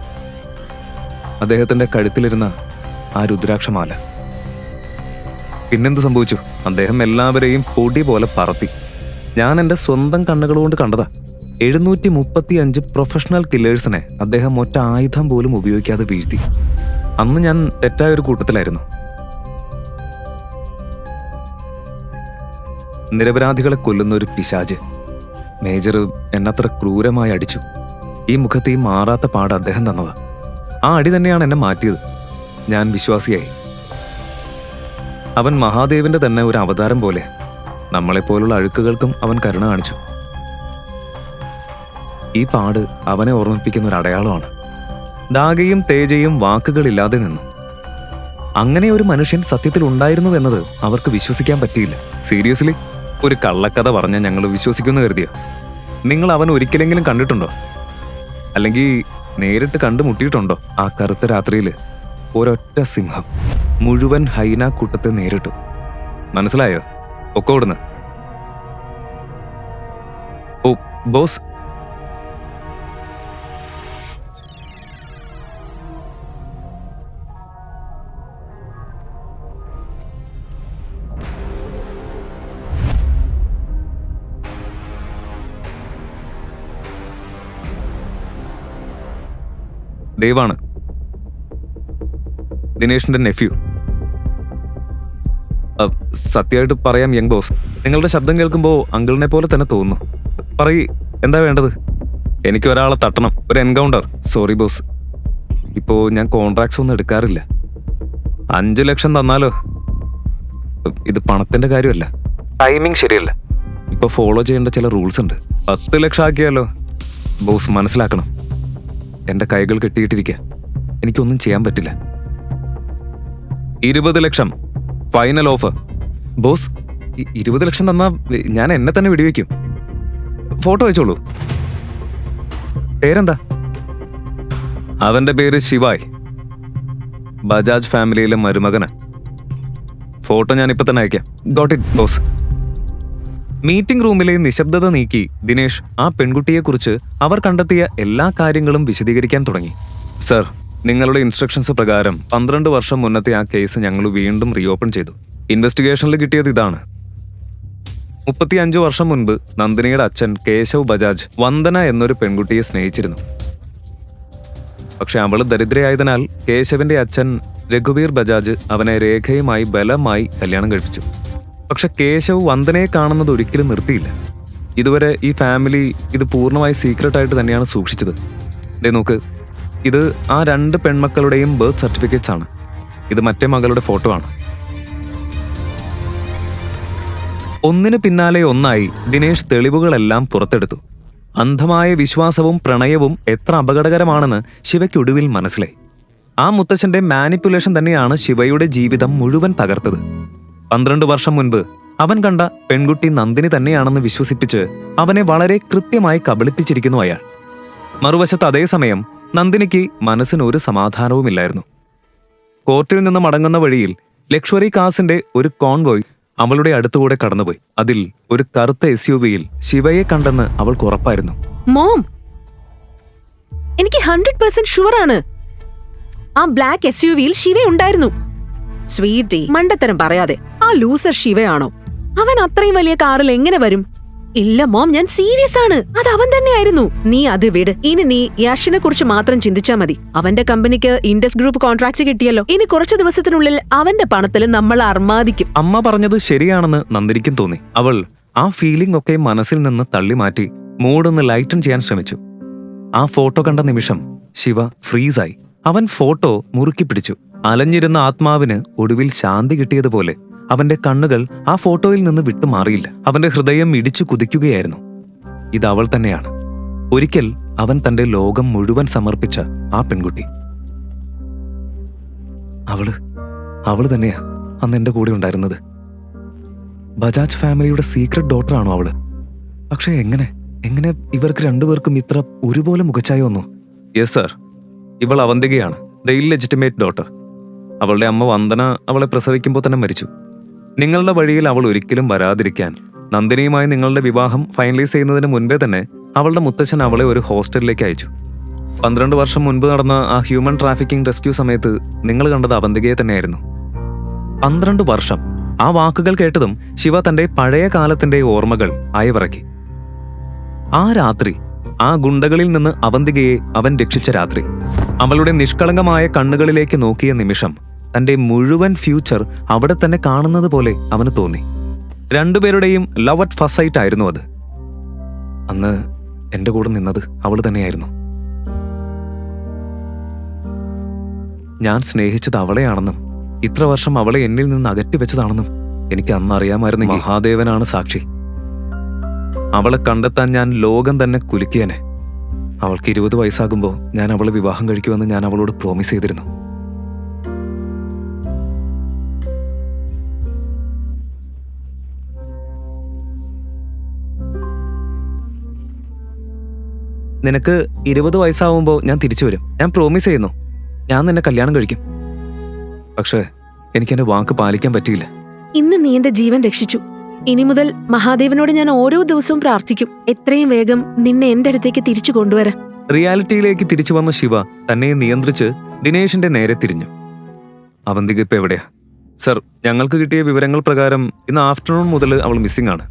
അദ്ദേഹത്തിന്റെ കഴുത്തിലിരുന്ന ആ രുദ്രാക്ഷമാല. പിന്നെന്ത് സംഭവിച്ചു? അദ്ദേഹം എല്ലാവരെയും പൊടി പോലെ പറത്തി. ഞാൻ എൻ്റെ സ്വന്തം കണ്ണുകളുകൊണ്ട് കണ്ടതാ. 735 പ്രൊഫഷണൽ കില്ലേഴ്സിനെ അദ്ദേഹം ഒറ്റ ആയുധം പോലും ഉപയോഗിക്കാതെ വീഴ്ത്തി. അന്ന് ഞാൻ തെറ്റായ ഒരു കൂട്ടത്തിലായിരുന്നു. നിരപരാധികളെ കൊല്ലുന്ന ഒരു പിശാച്. മേജർ എന്നത്ര ക്രൂരമായി അടിച്ചു. ഈ മുഖത്ത് ഈ മാറാത്ത പാട് അദ്ദേഹം തന്നതാ. ആ അടി തന്നെയാണ് എന്നെ മാറ്റിയത്. ഞാൻ വിശ്വാസിയായി. അവൻ മഹാദേവന്റെ തന്നെ ഒരു അവതാരം പോലെ. നമ്മളെപ്പോലുള്ള അഴുക്കുകൾക്കും അവൻ കരുണ കാണിച്ചു. ഈ പാട് അവനെ ഓർമ്മിപ്പിക്കുന്ന ഒരു അടയാളമാണ്. ദാഗയും തേജയും വാക്കുകളില്ലാതെ നിന്നു. അങ്ങനെ ഒരു മനുഷ്യൻ സത്യത്തിൽ ഉണ്ടായിരുന്നു എന്നത് അവർക്ക് വിശ്വസിക്കാൻ പറ്റിയില്ല. സീരിയസ്ലി, ഒരു കള്ളക്കഥ പറഞ്ഞാൽ ഞങ്ങൾ വിശ്വസിക്കുമെന്ന് കരുതിയോ? നിങ്ങൾ അവൻ ഒരിക്കലെങ്കിലും കണ്ടിട്ടുണ്ടോ? അല്ലെങ്കിൽ നേരിട്ട് കണ്ടുമുട്ടിയിട്ടുണ്ടോ? ആ കറുത്ത രാത്രിയിൽ ഒരൊറ്റ സിംഹം മുഴുവൻ ഹൈന കൂട്ടത്തെ നേരിട്ടു. മനസ്സിലായോ? ഒക്കെ ഓടുന്ന്. ഓ ബോസ്, ദേവാണ്, ദിനേഷിന്റെ നെഫ്യൂ. സത്യമായിട്ട് പറയാം യങ് ബോസ്, നിങ്ങളുടെ ശബ്ദം കേൾക്കുമ്പോൾ അങ്കിളിനെ പോലെ തന്നെ തോന്നുന്നു. പറയ്, എന്താ വേണ്ടത്? എനിക്ക് ഒരാളെ തട്ടണം, ഒരു എൻകൗണ്ടർ. സോറി ബോസ്, ഇപ്പോൾ ഞാൻ കോൺട്രാക്ട്സ് ഒന്നും എടുക്കാറില്ല. 5 ലക്ഷം തന്നാലോ? ഇത് പണത്തിന്റെ കാര്യമല്ല, ടൈമിംഗ് ശരിയല്ല. ഇപ്പൊ ഫോളോ ചെയ്യേണ്ട ചില റൂൾസ് ഉണ്ട്. 10 ലക്ഷം ആക്കിയാലോ? ബോസ് മനസ്സിലാക്കണം, എന്റെ കൈകൾ കെട്ടിയിട്ടിരിക്കുക, എനിക്കൊന്നും ചെയ്യാൻ പറ്റില്ല. 20 ലക്ഷം ഫൈനൽ ഓഫർ. ബോസ്, 20 ലക്ഷം തന്നാ ഞാൻ എന്നെ തന്നെ വെടിവെക്കും. ഫോട്ടോ അയച്ചോളൂ. പേരെന്താ? അവന്റെ പേര് ശിവായ്, ബജാജ് ഫാമിലിയിലെ മരുമകന്. ഫോട്ടോ ഞാൻ ഇപ്പൊ തന്നെ അയക്കാം. Got it boss. മീറ്റിംഗ് റൂമിലെ നിശബ്ദത നീക്കി ദിനേഷ് ആ പെൺകുട്ടിയെക്കുറിച്ച് അവർ കണ്ടെത്തിയ എല്ലാ കാര്യങ്ങളും വിശദീകരിക്കാൻ തുടങ്ങി. സർ, നിങ്ങളുടെ ഇൻസ്ട്രക്ഷൻസ് പ്രകാരം 12 വർഷം മുന്നത്തെ ആ കേസ് ഞങ്ങൾ വീണ്ടും റീഓപ്പൺ ചെയ്തു. ഇൻവെസ്റ്റിഗേഷനിൽ കിട്ടിയത് ഇതാണ്. 35 വർഷം മുൻപ് നന്ദിനിയുടെ അച്ഛൻ കേശവ് ബജാജ് വന്ദന എന്നൊരു പെൺകുട്ടിയെ സ്നേഹിച്ചിരുന്നു. പക്ഷെ അവള് ദരിദ്രയായതിനാൽ കേശവിന്റെ അച്ഛൻ രഘുവീർ ബജാജ് അവനെ രേഖയുമായി ബലമായി കല്യാണം കഴിപ്പിച്ചു. പക്ഷെ കേശവ് വന്ദനയെ കാണുന്നത് ഒരിക്കലും നിർത്തിയില്ല. ഇതുവരെ ഈ ഫാമിലി ഇത് പൂർണ്ണമായി സീക്രട്ടായിട്ട് തന്നെയാണ് സൂക്ഷിച്ചത്. ദേ നോക്ക്, ഇത് ആ 2 പെൺമക്കളുടെയും ബർത്ത് സർട്ടിഫിക്കറ്റ്സ് ആണ്. ഇത് മറ്റേ മകളുടെ ഫോട്ടോ ആണ്. ഒന്നിനു പിന്നാലെ ഒന്നായി ദിനേഷ് തെളിവുകളെല്ലാം പുറത്തെടുത്തു. അന്ധമായ വിശ്വാസവും പ്രണയവും എത്ര അപകടകരമാണെന്ന് ശിവയ്ക്കൊടുവിൽ മനസ്സിലായി. ആ മുത്തച്ഛന്റെ മാനിപ്പുലേഷൻ തന്നെയാണ് ശിവയുടെ ജീവിതം മുഴുവൻ തകർത്തത്. 12 വർഷം മുൻപ് അവൻ കണ്ട പെൺകുട്ടി നന്ദിനി തന്നെയാണെന്ന് വിശ്വസിപ്പിച്ച് അവനെ വളരെ കൃത്യമായി കബളിപ്പിച്ചിരിക്കുന്നു അയാൾ. മറുവശത്ത് അതേസമയം നന്ദിനിക്ക് മനസ്സിന് ഒരു സമാധാനവുമില്ലായിരുന്നു. കോർട്ടിൽ നിന്ന് മടങ്ങുന്ന വഴിയിൽ ലക്ഷറി കാസിന്റെ ഒരു കോൺവോയ് അവളുടെ അടുത്തുകൂടെ കടന്നുപോയി. അതിൽ ഒരു കറുത്ത SUV-യിൽ ശിവയെ കണ്ടെന്ന് അവൾക്ക് ഉറപ്പായിരുന്നു. മോം, എനിക്ക് 100% ഷുവറാണ് ആ ബ്ലാക്ക് SUV-യിൽ ശിവ ഉണ്ടായിരുന്നു. സ്വീറ്റി, മണ്ടത്തരം പറയാതെ. ആ ലൂസർ ശിവയാണോ? അവൻ അത്രയും വലിയ കാറിൽ എങ്ങനെ വരും? ഇല്ല മോം, ഞാൻ സീരിയസ് ആണ്. അത് അവൻ തന്നെയായിരുന്നു. നീ അത് വിട്. ഇനി നീ യാഷിനെ കുറിച്ച് മാത്രം ചിന്തിച്ചാ മതി. അവന്റെ കമ്പനിക്ക് ഇൻഡസ് ഗ്രൂപ്പ് കോൺട്രാക്ട് കിട്ടിയല്ലോ. ഇനി കുറച്ചു ദിവസത്തിനുള്ളിൽ അവന്റെ പണത്തിൽ നമ്മൾ അർമാദിക്കും. അമ്മ പറഞ്ഞത് ശരിയാണെന്ന് നന്ദിനിക്കും തോന്നി. അവൾ ആ ഫീലിംഗ് ഒക്കെ മനസ്സിൽ നിന്ന് തള്ളി മാറ്റി മൂഡൊന്ന് ലൈറ്റൺ ചെയ്യാൻ ശ്രമിച്ചു. ആ ഫോട്ടോ കണ്ട നിമിഷം ശിവ ഫ്രീസായി. അവൻ ഫോട്ടോ മുറുക്കി പിടിച്ചു. അലഞ്ഞിരുന്ന ആത്മാവിന് ഒടുവിൽ ശാന്തി കിട്ടിയതുപോലെ അവന്റെ കണ്ണുകൾ ആ ഫോട്ടോയിൽ നിന്ന് വിട്ടുമാറിയില്ല. അവന്റെ ഹൃദയം ഇടിച്ചു കുതിക്കുകയായിരുന്നു. ഇത് അവൾ തന്നെയാണ്. ഒരിക്കൽ അവൻ തന്റെ ലോകം മുഴുവൻ സമർപ്പിച്ച ആ പെൺകുട്ടി. അവള് തന്നെയാ അന്ന് എന്റെ കൂടെ ഉണ്ടായിരുന്നത്. ബജാജ് ഫാമിലിയുടെ സീക്രട്ട് ഡോട്ടറാണോ അവള്? പക്ഷെ എങ്ങനെ ഇവർക്ക് 2 പേർക്കും ഇത്ര ഒരുപോലെ മുഖച്ഛായ വന്നു? യെസ് സർ, ഇവൾ അവന്തികയാണ്, ദ ഇല്ലെജിറ്റിമേറ്റ് ഡോട്ടർ. അവളുടെ അമ്മ വന്ദന അവളെ പ്രസവിക്കുമ്പോൾ തന്നെ മരിച്ചു. നിങ്ങളുടെ വഴിയിൽ അവൾ ഒരിക്കലും വരാതിരിക്കാൻ നന്ദിനിയുമായി നിങ്ങളുടെ വിവാഹം ഫൈനലൈസ് ചെയ്യുന്നതിന് മുൻപേ തന്നെ അവളുടെ മുത്തച്ഛൻ അവളെ ഒരു ഹോസ്റ്റലിലേക്ക് അയച്ചു. 12 വർഷം മുൻപ് നടന്ന ആ ഹ്യൂമൻ ട്രാഫിക്കിംഗ് റെസ്ക്യൂ സമയത്ത് നിങ്ങൾ കണ്ടത് അവന്തികയെ തന്നെയായിരുന്നു. 12 വർഷം. ആ വാക്കുകൾ കേട്ടതും ശിവ തന്റെ പഴയ കാലത്തിന്റെ ഓർമ്മകൾ അയവിറക്കി. ആ രാത്രി, ആ ഗുണ്ടകളിൽ നിന്ന് അവന്തികയെ അവൻ രക്ഷിച്ച രാത്രി, അവളുടെ നിഷ്കളങ്കമായ കണ്ണുകളിലേക്ക് നോക്കിയ നിമിഷം തന്റെ മുഴുവൻ ഫ്യൂച്ചർ അവിടെ തന്നെ കാണുന്നത് പോലെ അവന് തോന്നി. 2 പേരുടെയും ലവ് അറ്റ് ഫസ്റ്റ് സൈറ്റ് ആയിരുന്നു അത്. അന്ന് എന്റെ കൂടെ നിന്നത് അവൾ തന്നെയായിരുന്നു. ഞാൻ സ്നേഹിച്ചത് അവളെയാണെന്നും ഇത്ര വർഷം അവളെ എന്നിൽ നിന്ന് അകറ്റിവെച്ചതാണെന്നും എനിക്ക് അന്ന് അറിയാമായിരുന്നെങ്കിൽ മഹാദേവനാണ് സാക്ഷി. അവളെ കണ്ടെത്താൻ ഞാൻ ലോകം തന്നെ കുലുക്കിയനെ. അവൾക്ക് 20 വയസ്സാകുമ്പോൾ ഞാൻ അവളെ വിവാഹം കഴിക്കുമെന്ന് ഞാൻ അവളോട് പ്രോമിസ് ചെയ്തിരുന്നു. നിനക്ക് 20 വയസ്സാവുമ്പോൾ ഞാൻ തിരിച്ചു വരും. ഞാൻ പ്രോമിസ് ചെയ്യുന്നു, ഞാൻ നിന്നെ കല്യാണം കഴിക്കും. പക്ഷേ എനിക്കെന്റെ വാക്ക് പാലിക്കാൻ പറ്റിയില്ല. ഇന്ന് നീ എന്റെ ജീവൻ രക്ഷിച്ചു. ഇനി മുതൽ മഹാദേവനോട് ഞാൻ ഓരോ ദിവസവും പ്രാർത്ഥിക്കും, എത്രയും വേഗം നിന്നെ എന്റെ അടുത്തേക്ക് തിരിച്ചു കൊണ്ടുവരാൻ. റിയാലിറ്റിയിലേക്ക് തിരിച്ചു വന്ന ശിവ തന്നെ നിയന്ത്രിച്ച് ദിനേശിന്റെ നേരെ തിരിഞ്ഞു. അവന്തിക ഇപ്പൊ എവിടെയാ? സർ, ഞങ്ങൾക്ക് കിട്ടിയ വിവരങ്ങൾ പ്രകാരം ഇന്ന് ആഫ്റ്റർനൂൺ മുതൽ അവൾ മിസ്സിംഗ് ആണ്.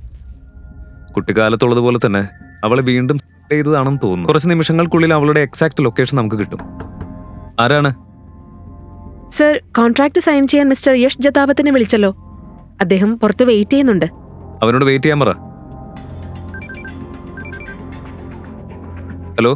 കുട്ടിക്കാലത്തുള്ളതുപോലെ തന്നെ അവളെ വീണ്ടും ചെയ്തതാണെന്ന് തോന്നുന്നു. കുറച്ച് നിമിഷങ്ങൾക്കുള്ളിൽ അവളുടെ എക്സാക്ട് ലൊക്കേഷൻ നമുക്ക് കിട്ടും. ആരാണ്? സർ, കോൺട്രാക്ട് സൈൻ ചെയ്യാൻ മിസ്റ്റർ യഷ് ജതാവത്തിനെ വിളിച്ചല്ലോ. അദ്ദേഹം പുറത്ത് വെയിറ്റ് ചെയ്യുന്നുണ്ട്. അവനോട് വെയിറ്റ് ചെയ്യാൻ പറ. ഹലോ,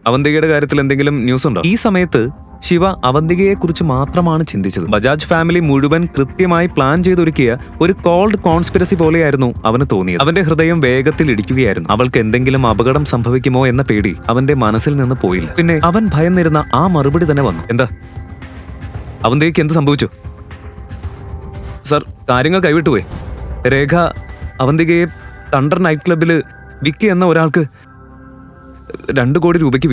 അവന്തികയുടെ കാര്യത്തിൽ എന്തെങ്കിലും ന്യൂസ് ഉണ്ടോ? ഈ സമയത്ത് ശിവ അവന്തികയെ കുറിച്ച് മാത്രമാണ് ചിന്തിച്ചത്. ബജാജ് ഫാമിലി മുഴുവൻ കൃത്യമായി പ്ലാൻ ചെയ്തൊരുക്കിയ ഒരു കോൾഡ് കോൺസ്പിരസി പോലെയായിരുന്നു അവന് തോന്നിയത്. അവന്റെ ഹൃദയം വേഗത്തിൽ ഇടിക്കുകയായിരുന്നു. അവൾക്ക് എന്തെങ്കിലും അപകടം സംഭവിക്കുമോ എന്ന പേടി അവന്റെ മനസ്സിൽ നിന്ന് പോയില്ല. പിന്നെ അവൻ ഭയന്നിരുന്ന ആ മറുപടി തന്നെ വന്നു. എന്താ അവന്തികയ്ക്ക് എന്ത് സംഭവിച്ചു? സർ, കാര്യങ്ങൾ കൈവിട്ടുപോയി. രേഖ അവന്തികയെ തണ്ടർ നൈറ്റ് ക്ലബില് വിക്കി എന്ന ഒരാൾക്ക് 2 കോടി രൂപയ്ക്ക്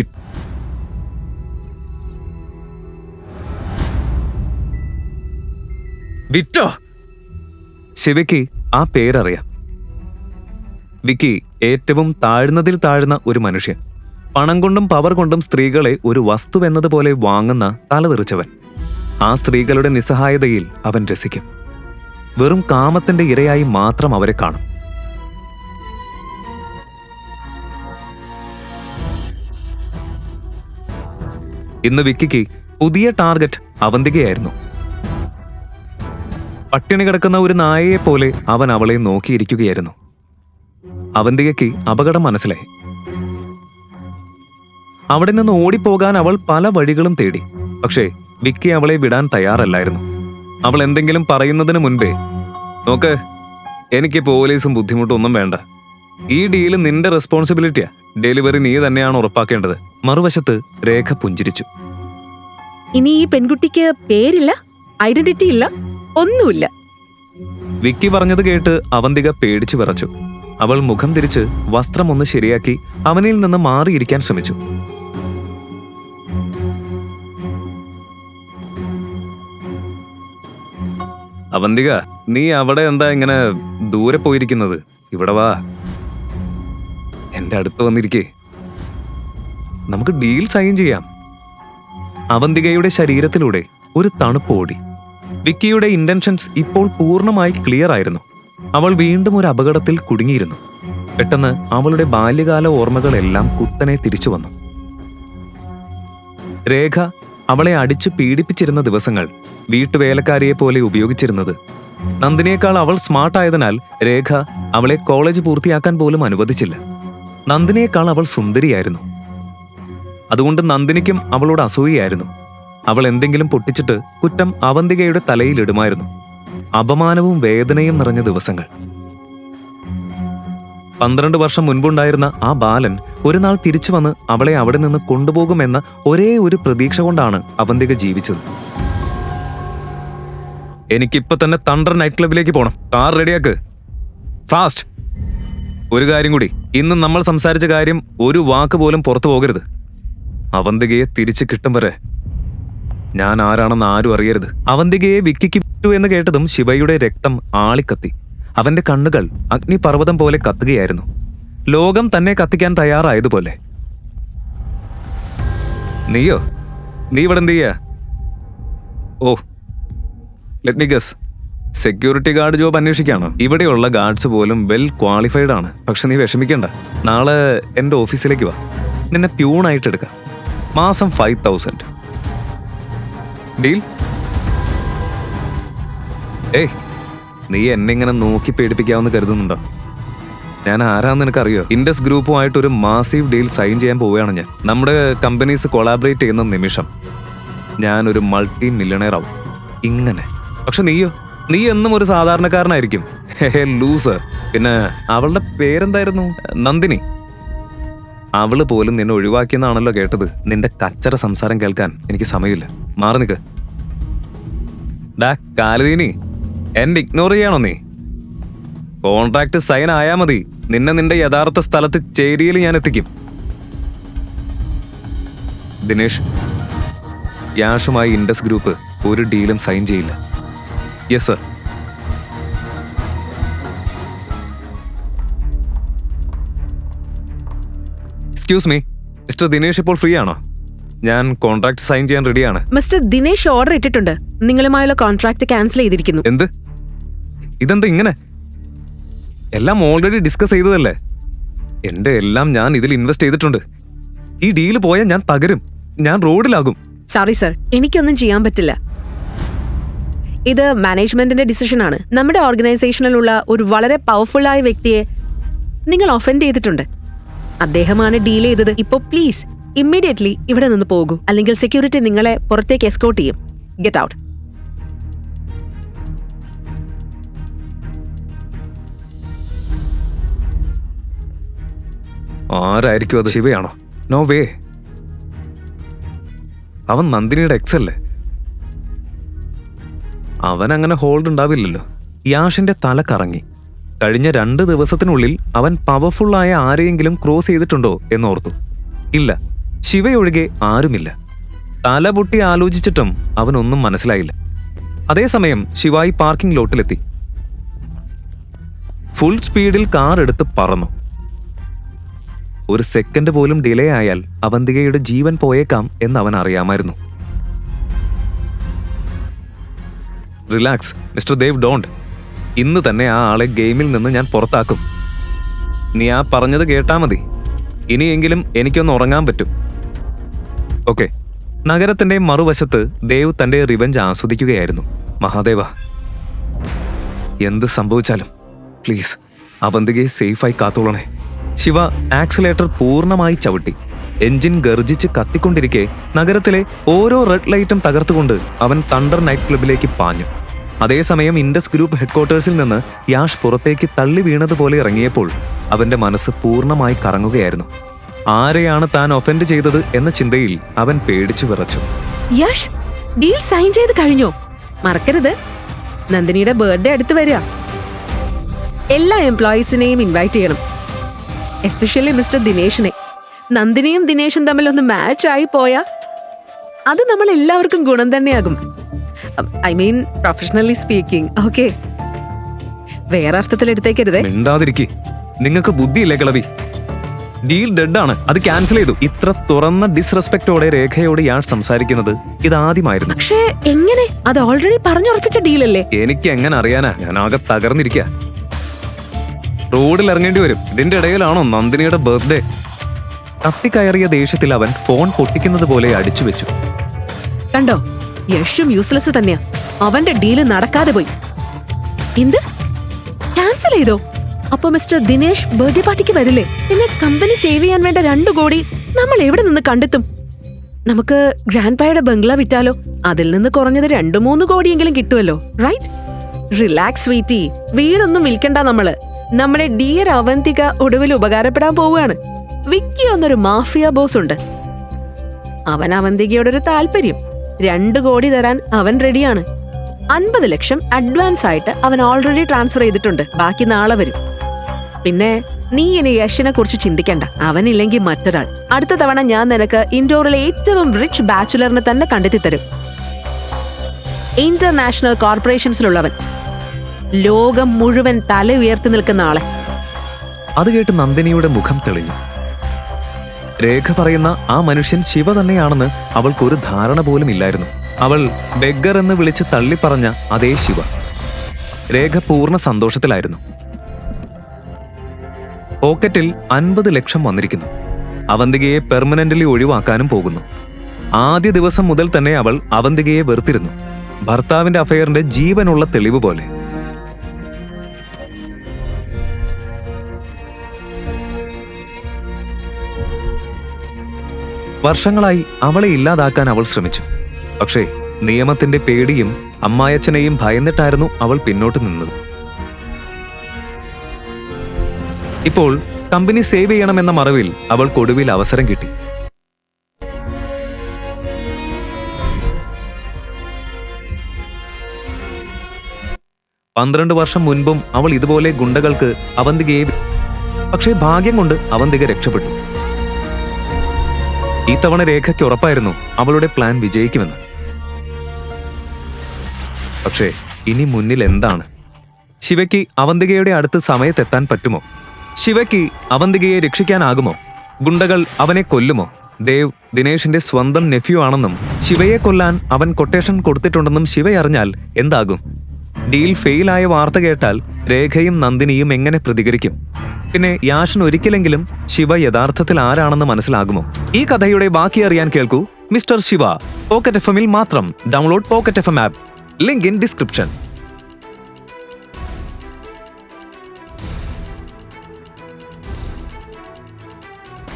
വിറ്റോ? ശിവയ്ക്ക് ആ പേരറിയാം. വിക്കി ഏറ്റവും താഴ്ന്നതിൽ താഴ്ന്ന ഒരു മനുഷ്യൻ. പണം കൊണ്ടും പവർ കൊണ്ടും സ്ത്രീകളെ ഒരു വസ്തുവെന്നതുപോലെ വാങ്ങുന്ന തലതെറിച്ചവൻ. ആ സ്ത്രീകളുടെ നിസ്സഹായതയിൽ അവൻ രസിക്കും. വെറും കാമത്തിന്റെ ഇരയായി മാത്രം അവരെ കാണും. ഇന്ന് വിക്കിക്ക് പുതിയ ടാർഗറ്റ് അവന്തികയായിരുന്നു. പട്ടിണി കിടക്കുന്ന ഒരു നായയെ പോലെ അവൻ അവളെ നോക്കിയിരിക്കുകയായിരുന്നു. അവന്തികയ്ക്ക് അപകടം മനസ്സിലായി. അവിടെ നിന്ന് ഓടിപ്പോകാൻ അവൾ പല വഴികളും തേടി. പക്ഷേ വിക്കി അവളെ വിടാൻ തയ്യാറല്ലായിരുന്നു. അവൾ എന്തെങ്കിലും പറയുന്നതിന് മുൻപേ, നോക്ക്, എനിക്ക് പോലീസും ബുദ്ധിമുട്ടൊന്നും വേണ്ട. ഈ ഡീല് നിന്റെ റെസ്പോൺസിബിലിറ്റിയാ. ഡെലിവറി നീ തന്നെയാണ് ഉറപ്പാക്കേണ്ടത്. മറുവശത്ത് രേഖ പുഞ്ചിരിച്ചു. ഇനി ഈ പെൺകുട്ടിക്ക് പേരില്ല, ഐഡന്റിറ്റി ഇല്ല, ഒന്നുമില്ല. വിക്കി പറഞ്ഞത് കേട്ട് അവന്തിക പേടിച്ചു വിറച്ചു. അവൾ മുഖം തിരിച്ച് വസ്ത്രം ഒന്ന് ശരിയാക്കി അവനിൽ നിന്ന് മാറിയിരിക്കാൻ ശ്രമിച്ചു. അവന്തിക, നീ അവിടെ എന്താ ഇങ്ങനെ ദൂരെ പോയിരിക്കുന്നത്? ഇവിടെ വാ, എന്റെ അടുത്ത് വന്നിരിക്കേ. നമുക്ക് ഡീൽ സൈൻ ചെയ്യാം. അവന്തികയുടെ ശരീരത്തിലൂടെ ഒരു തണുപ്പ് ഓടി. വിക്കിയുടെ ഇന്റൻഷൻസ് ഇപ്പോൾ പൂർണ്ണമായി ക്ലിയർ ആയിരുന്നു. അവൾ വീണ്ടും ഒരു അപകടത്തിൽ കുടുങ്ങിയിരുന്നു. പെട്ടെന്ന് അവളുടെ ബാല്യകാല ഓർമ്മകളെല്ലാം കുത്തനെ തിരിച്ചു വന്നു. രേഖ അവളെ അടിച്ചു പീഡിപ്പിച്ചിരുന്ന ദിവസങ്ങൾ, വീട്ടുവേലക്കാരിയെ പോലെ ഉപയോഗിച്ചിരുന്നത്. നന്ദിനേക്കാൾ അവൾ സ്മാർട്ടായതിനാൽ രേഖ അവളെ കോളേജ് പൂർത്തിയാക്കാൻ പോലും അനുവദിച്ചില്ല. നന്ദിനേക്കാൾ അവൾ സുന്ദരിയായിരുന്നു. അതുകൊണ്ട് നന്ദിനിക്കും അവളോട് അസൂയയായിരുന്നു. അവൾ എന്തെങ്കിലും പൊട്ടിച്ചിട്ട് കുറ്റം അവന്തികയുടെ തലയിലിടുമായിരുന്നു. അപമാനവും വേദനയും നിറഞ്ഞ ദിവസങ്ങൾ. 12 വർഷം മുൻപുണ്ടായിരുന്ന ആ ബാലൻ ഒരു നാൾ തിരിച്ചു വന്ന് അവളെ അവിടെ നിന്ന് കൊണ്ടുപോകുമെന്ന ഒരേ ഒരു പ്രതീക്ഷ കൊണ്ടാണ് അവന്തിക ജീവിച്ചത്. എനിക്കിപ്പോ തന്നെ തണ്ടർ നൈറ്റ് ക്ലബിലേക്ക് പോണം. കാർ റെഡിയാക്ക്, ഫാസ്റ്റ്. ഒരു കാര്യം കൂടി, ഇന്ന് നമ്മൾ സംസാരിച്ച കാര്യം ഒരു വാക്ക് പോലും പുറത്തു പോകരുത്. അവന്തികയെ തിരിച്ചു കിട്ടും വരെ ഞാൻ ആരാണെന്ന് ആരും അറിയരുത്. അവന്തികയെ വിക്കിക്ക് വിട്ടു എന്ന് കേട്ടതും ശിവയുടെ രക്തം ആളിക്കത്തി. അവന്റെ കണ്ണുകൾ അഗ്നിപർവ്വതം പോലെ കത്തുകയായിരുന്നു. ലോകം തന്നെ കത്തിക്കാൻ തയ്യാറായതുപോലെ. നീയോ? നീ ഇവിടെ എന്ത് ചെയ്യാ? Oh, let me guess, security guard job അന്വേഷിക്കാണോ? ഇവിടെയുള്ള ഗാർഡ്സ് പോലും വെൽ ക്വാളിഫൈഡ് ആണ്. പക്ഷെ നീ വിഷമിക്കണ്ട, നാളെ എന്റെ ഓഫീസിലേക്ക് വാ. നിന്നെ പ്യൂണായിട്ട് എടുക്കാം. മാസം 5000. ഡീൽ? ഏയ്, നീ എന്നെ ഇങ്ങനെ നോക്കി പേടിപ്പിക്കാമെന്ന് കരുതുന്നുണ്ടോ? ഞാൻ ആരാന്ന് നിനക്കറിയോ? ഇൻഡസ് ഗ്രൂപ്പുമായിട്ട് ഒരു മാസീവ് ഡീൽ സൈൻ ചെയ്യാൻ പോവുകയാണ് ഞാൻ. നമ്മുടെ കമ്പനീസ് കൊളാബറേറ്റ് ചെയ്യുന്ന നിമിഷം ഞാനൊരു മൾട്ടി മില്യണയർ ആവും. ഇങ്ങനെ. പക്ഷെ നീയോ? നീ എന്നും ഒരു സാധാരണക്കാരനായിരിക്കും. ലൂസർ. പിന്നെ അവളുടെ പേരെന്തായിരുന്നു? നന്ദിനി. അവള് പോലും നിന്നെ ഒഴിവാക്കിയെന്നാണല്ലോ കേട്ടത്. നിന്റെ കച്ചറ സംസാരം കേൾക്കാൻ എനിക്ക് സമയമില്ല. മാറി നിൽക്ക്. ഡാ കാലതീനി, എന്നെ ഇഗ്നോർ ചെയ്യാണോ നീ? കോൺട്രാക്ട് സൈൻ ആയാ മതി, നിന്നെ നിന്റെ യഥാർത്ഥ സ്ഥലത്ത് ചേരിയിൽ ഞാൻ എത്തിക്കും. ദിനേഷ്, യാഷുമായി ഇൻഡസ് ഗ്രൂപ്പ് ഒരു ഡീലും സൈൻ ചെയ്യില്ല. Yes sir. Excuse me, mister Dinesh ഇപ്പോൾ ഫ്രീ ആണോ? ഞാൻ കോൺട്രാക്ട് സൈൻ ചെയ്യാൻ റെഡിയാണ്. മിസ്റ്റർ ദിനേശ് ഓർഡർ ഇട്ടിട്ടുണ്ട്. നിങ്ങളുമായുള്ള കോൺട്രാക്ട് ക്യാൻസൽ ചെയ്തിരിക്കുന്നു. എന്ത്? ഇതെന്താ ഇങ്ങനെ? എല്ലാം ഓൾറെഡി ഡിസ്കസ് ചെയ്തതല്ലേ? എന്റെ എല്ലാം ഞാൻ ഇതിൽ ഇൻവെസ്റ്റ് ചെയ്തിട്ടുണ്ട്. ഈ ഡീല് പോയാൽ ഞാൻ തകരും, ഞാൻ റോഡിലാകും. സോറി സർ, എനിക്കൊന്നും ചെയ്യാൻ പറ്റില്ല. ഇത് മാനേജ്മെന്റിന്റെ ഡിസിഷനാണ്. നമ്മുടെ ഓർഗനൈസേഷനിലുള്ള ഒരു വളരെ പവർഫുൾ ആയ വ്യക്തിയെ നിങ്ങൾ ഒഫൻഡ് ചെയ്തിട്ടുണ്ട്. അദ്ദേഹമാണ് ഡീൽ ചെയ്തത്. ഇപ്പോ പ്ലീസ് ഇമ്മീഡിയറ്റ്ലി ഇവിടെ നിന്ന് പോകൂ, അല്ലെങ്കിൽ സെക്യൂരിറ്റി നിങ്ങളെ പുറത്തേക്ക് എസ്കോർട്ട് ചെയ്യും. Get out. ആരായിരിക്കും അത്? ശിവയാണോ? No way. അവൻ നന്ദിനിയുടെ എക്സ് അല്ലേ? അവൻ അങ്ങനെ ഹോൾഡ് ഉണ്ടാവില്ലല്ലോ. യാഷിന്റെ തല കറങ്ങി. കഴിഞ്ഞ 2 ദിവസത്തിനുള്ളിൽ അവൻ പവർഫുള്ളായ ആരെയെങ്കിലും ക്രോസ് ചെയ്തിട്ടുണ്ടോ എന്നോർത്തു. ഇല്ല, ശിവയൊഴികെ ആരുമില്ല. തല പൊട്ടി ആലോചിച്ചിട്ടും അവനൊന്നും മനസ്സിലായില്ല. അതേസമയം ശിവായി പാർക്കിംഗ് ലോട്ടിലെത്തി. ഫുൾ സ്പീഡിൽ കാർ എടുത്ത് പറന്നു. ഒരു സെക്കൻഡ് പോലും ഡിലേ ആയാൽ അവന്തികയുടെ ജീവൻ പോയേക്കാം എന്ന് അവൻ അറിയാമായിരുന്നു. Relax mister Dev, don't. ഇന്ന് തന്നെ ആ ആളെ ഗെയിമിൽ നിന്ന് ഞാൻ പുറത്താക്കും. നീ ആ പറഞ്ഞത് കേട്ടാ മതി. ഇനിയെങ്കിലും എനിക്കൊന്ന് ഉറങ്ങാൻ പറ്റും. ഓക്കെ. നഗരത്തിന്റെ മറുവശത്ത് ദേവ് തന്റെ റിവെഞ്ച് ആസ്വദിക്കുകയായിരുന്നു. മഹാദേവ, എന്ത് സംഭവിച്ചാലും പ്ലീസ് അവന്തികയെ സേഫായി കാത്തോളണേ. ശിവ ആക്സിലേറ്റർ പൂർണ്ണമായി ചവിട്ടി. എഞ്ചിൻ ഗർജിച്ച് കത്തിക്കൊണ്ടിരിക്കെ നഗരത്തിലെ ഓരോ റെഡ് ലൈറ്റും തകർത്തുകൊണ്ട് അവൻ തണ്ടർ നൈറ്റ് ക്ലബിലേക്ക് പാഞ്ഞു. അതേസമയം ഇൻഡസ് ഗ്രൂപ്പ് ഹെഡ്ക്വാർട്ടേഴ്സിൽ നിന്ന് യാഷ് പുറത്തേക്ക് തള്ളി വീണതുപോലെ ഇറങ്ങിയപ്പോൾ അവന്റെ മനസ്സ് പൂർണ്ണമായി കറങ്ങുകയായിരുന്നു. ആരെയാണ് താൻ ഒഫൻഡ് ചെയ്തത് എന്ന ചിന്തയിൽ അവൻ പേടിച്ചു വിറച്ചു. യഷ്, ഡീൽ സൈൻ ചെയ്ത് കഴിഞ്ഞോ? മറക്കരുത്, നന്ദിനിയുടെ ബർത്ത്ഡേ അടുത്ത് വരിക. എല്ലാ എംപ്ലോയീസിനെയും ഇൻവൈറ്റ് ചെയ്യണം, എസ്പെഷ്യലി മിസ്റ്റർ ദിനേശിനെ. നന്ദിനിയും ദിനേശും തമ്മിൽ ഒന്ന് മാച്ച് ആയി പോയാ അത് നമ്മൾ എല്ലാവർക്കും ഗുണം തന്നെയാകും. I mean professionally speaking. Okay, വേറെ അർത്ഥത്തിൽ എടുത്തേക്കരുതേ. മിണ്ടാതിരിക്കെ, നിങ്ങൾക്ക് ബുദ്ധിയില്ലേ കിളവി? ഡീൽ ഡെഡ് ആണ്, അത് ക്യാൻസൽ ചെയ്തു. ഇത്ര തുറന്ന ഡിസ്റെസ്പെക്റ്റോടെ രേഖയോട് യാഷ് സംസാരിക്കുന്നത് ഇതാദ്യമായിരുന്നു. പക്ഷേ എങ്ങനെ? അത് ഓൾറെഡി പറഞ്ഞുറപ്പിച്ച ഡീലല്ലേ? എനിക്ക് എങ്ങനെ അറിയാനാ? ഞാൻ ആകെ തകർന്നിരിക്കുക. റോഡിൽ ഇറങ്ങേണ്ടി വരും. ഇതിന്റെ ഇടയിലാണോ നന്ദിനിയുടെ ബർത്ത്ഡേ? കത്തിക്കയറിയ ദേഷ്യത്തിൽ അവൻ ഫോൺ പൊട്ടിക്കുന്നത് പോലെ അടിച്ചു വെച്ചു. കണ്ടോ, യഷും യൂസ്ലെസ് തന്നെയാ. അവന്റെ ഡീല് നടക്കാതെ പോയി. എന്ത്? ക്യാൻസൽ ചെയ്തോ? അപ്പൊ മിസ്റ്റർ ദിനേശ് ബർത്ത്ഡേ പാർട്ടിക്ക് വരില്ലേ? പിന്നെ കമ്പനി സേവ് ചെയ്യാൻ വേണ്ട 2 കോടി നമ്മൾ എവിടെ നിന്ന് കണ്ടെത്തും? നമുക്ക് ഗ്രാൻഡ് പായുടെ ബംഗ്ലാവ് വിറ്റാലോ? അതിൽ നിന്ന് കുറഞ്ഞത് 2-3 കോടിയെങ്കിലും കിട്ടുമല്ലോ, റൈറ്റ്? റിലാക്സ് സ്വീറ്റി, വീടൊന്നും വിൽക്കണ്ട. നമ്മുടെ ഡിയർ അവന്തിക ഒടുവിൽ ഉപകാരപ്പെടാൻ പോവുകയാണ്. വിക്കി എന്നൊരു മാഫിയ ബോസ് ഉണ്ട്. അവൻ അവന്തികയോടൊരു താല്പര്യം. 2 കോടി തരാൻ അവൻ റെഡിയാണ്. 50 ലക്ഷം അഡ്വാൻസ് ആയിട്ട് അവൻ ഓൾറെഡി ട്രാൻസ്ഫർ ചെയ്തിട്ടുണ്ട്. ബാക്കി നാളെ വരും. പിന്നെ നീ ഇനി യഷിനെ കുറിച്ച് ചിന്തിക്കണ്ട. അവനില്ലെങ്കിൽ മറ്റൊരാൾ. അടുത്ത തവണ ഞാൻ നിനക്ക് ഇൻഡോറിലെ ഏറ്റവും റിച്ച് ബാച്ചുലറിനെ തന്നെ കണ്ടെത്തി തരും. ഇന്റർനാഷണൽ കോർപ്പറേഷൻസിലുള്ളവൻ, ലോകം മുഴുവൻ തല ഉയർത്തി നിൽക്കുന്ന ആളെ. അത് കേട്ട് നന്ദിനിയുടെ മുഖം തെളിഞ്ഞു. രേഖ പറയുന്ന ആ മനുഷ്യൻ ശിവ തന്നെയാണെന്ന് അവൾക്കൊരു ധാരണ പോലും ഇല്ലായിരുന്നു. അവൾ ബെഗർ എന്ന് വിളിച്ച് തള്ളിപ്പറഞ്ഞ അതേ ശിവ. രേഖ പൂർണ്ണ സന്തോഷത്തിലായിരുന്നു. പോക്കറ്റിൽ 50 ലക്ഷം വന്നിരിക്കുന്നു. അവന്തികയെ പെർമനന്റലി ഒഴിവാക്കാനും പോകുന്നു. ആദ്യ ദിവസം മുതൽ തന്നെ അവൾ അവന്തികയെ വെറുത്തിരുന്നു. ഭർത്താവിന്റെ അഫയറിന്റെ ജീവനുള്ള തെളിവ് പോലെ. വർഷങ്ങളായി അവളെ ഇല്ലാതാക്കാൻ അവൾ ശ്രമിച്ചു. പക്ഷേ നിയമത്തിന്റെ പേടിയും അമ്മായച്ചനെയും ഭയന്നിട്ടായിരുന്നു അവൾ പിന്നോട്ട് നിന്നത്. ഇപ്പോൾ കമ്പനി സേവ് ചെയ്യണമെന്ന മറവിൽ അവൾക്കൊടുവിൽ അവസരം കിട്ടി. പന്ത്രണ്ട് വർഷം മുൻപും അവൾ ഇതുപോലെ ഗുണ്ടകൾക്ക് അവന്തികയെ, പക്ഷേ ഭാഗ്യം കൊണ്ട് അവന്തിക രക്ഷപ്പെട്ടു. ഈ തവണ രേഖയ്ക്ക് ഉറപ്പായിരുന്നു അവളുടെ പ്ലാൻ വിജയിക്കുമെന്ന്. പക്ഷേ ഇനി മുന്നിൽ എന്താണ്? ശിവയ്ക്ക് അവന്തികയുടെ അടുത്ത് സമയത്തെത്താൻ പറ്റുമോ? ശിവയ്ക്ക് അവന്തികയെ രക്ഷിക്കാനാകുമോ? ഗുണ്ടകൾ അവനെ കൊല്ലുമോ? ദേവ് ദിനേശിന്റെ സ്വന്തം നെഫ്യൂ ആണെന്നും ശിവയെ കൊല്ലാൻ അവൻ കൊട്ടേഷൻ കൊടുത്തിട്ടുണ്ടെന്നും ശിവയറിഞ്ഞാൽ എന്താകും? ഡീൽ ഫെയിലായ വാർത്ത കേട്ടാൽ രേഖയും നന്ദിനിയും എങ്ങനെ പ്രതികരിക്കും? പിന്നെ യാഷിന് ഒരിക്കലെങ്കിലും ശിവ യഥാർത്ഥത്തിൽ ആരാണെന്ന് മനസ്സിലാകുമോ? ഈ കഥയുടെ ബാക്കി അറിയാൻ കേൾക്കൂ മിസ്റ്റർ ശിവ. പോക്കറ്റ് FM-ൽ മാത്രം. Download pocket FM app. Link in description.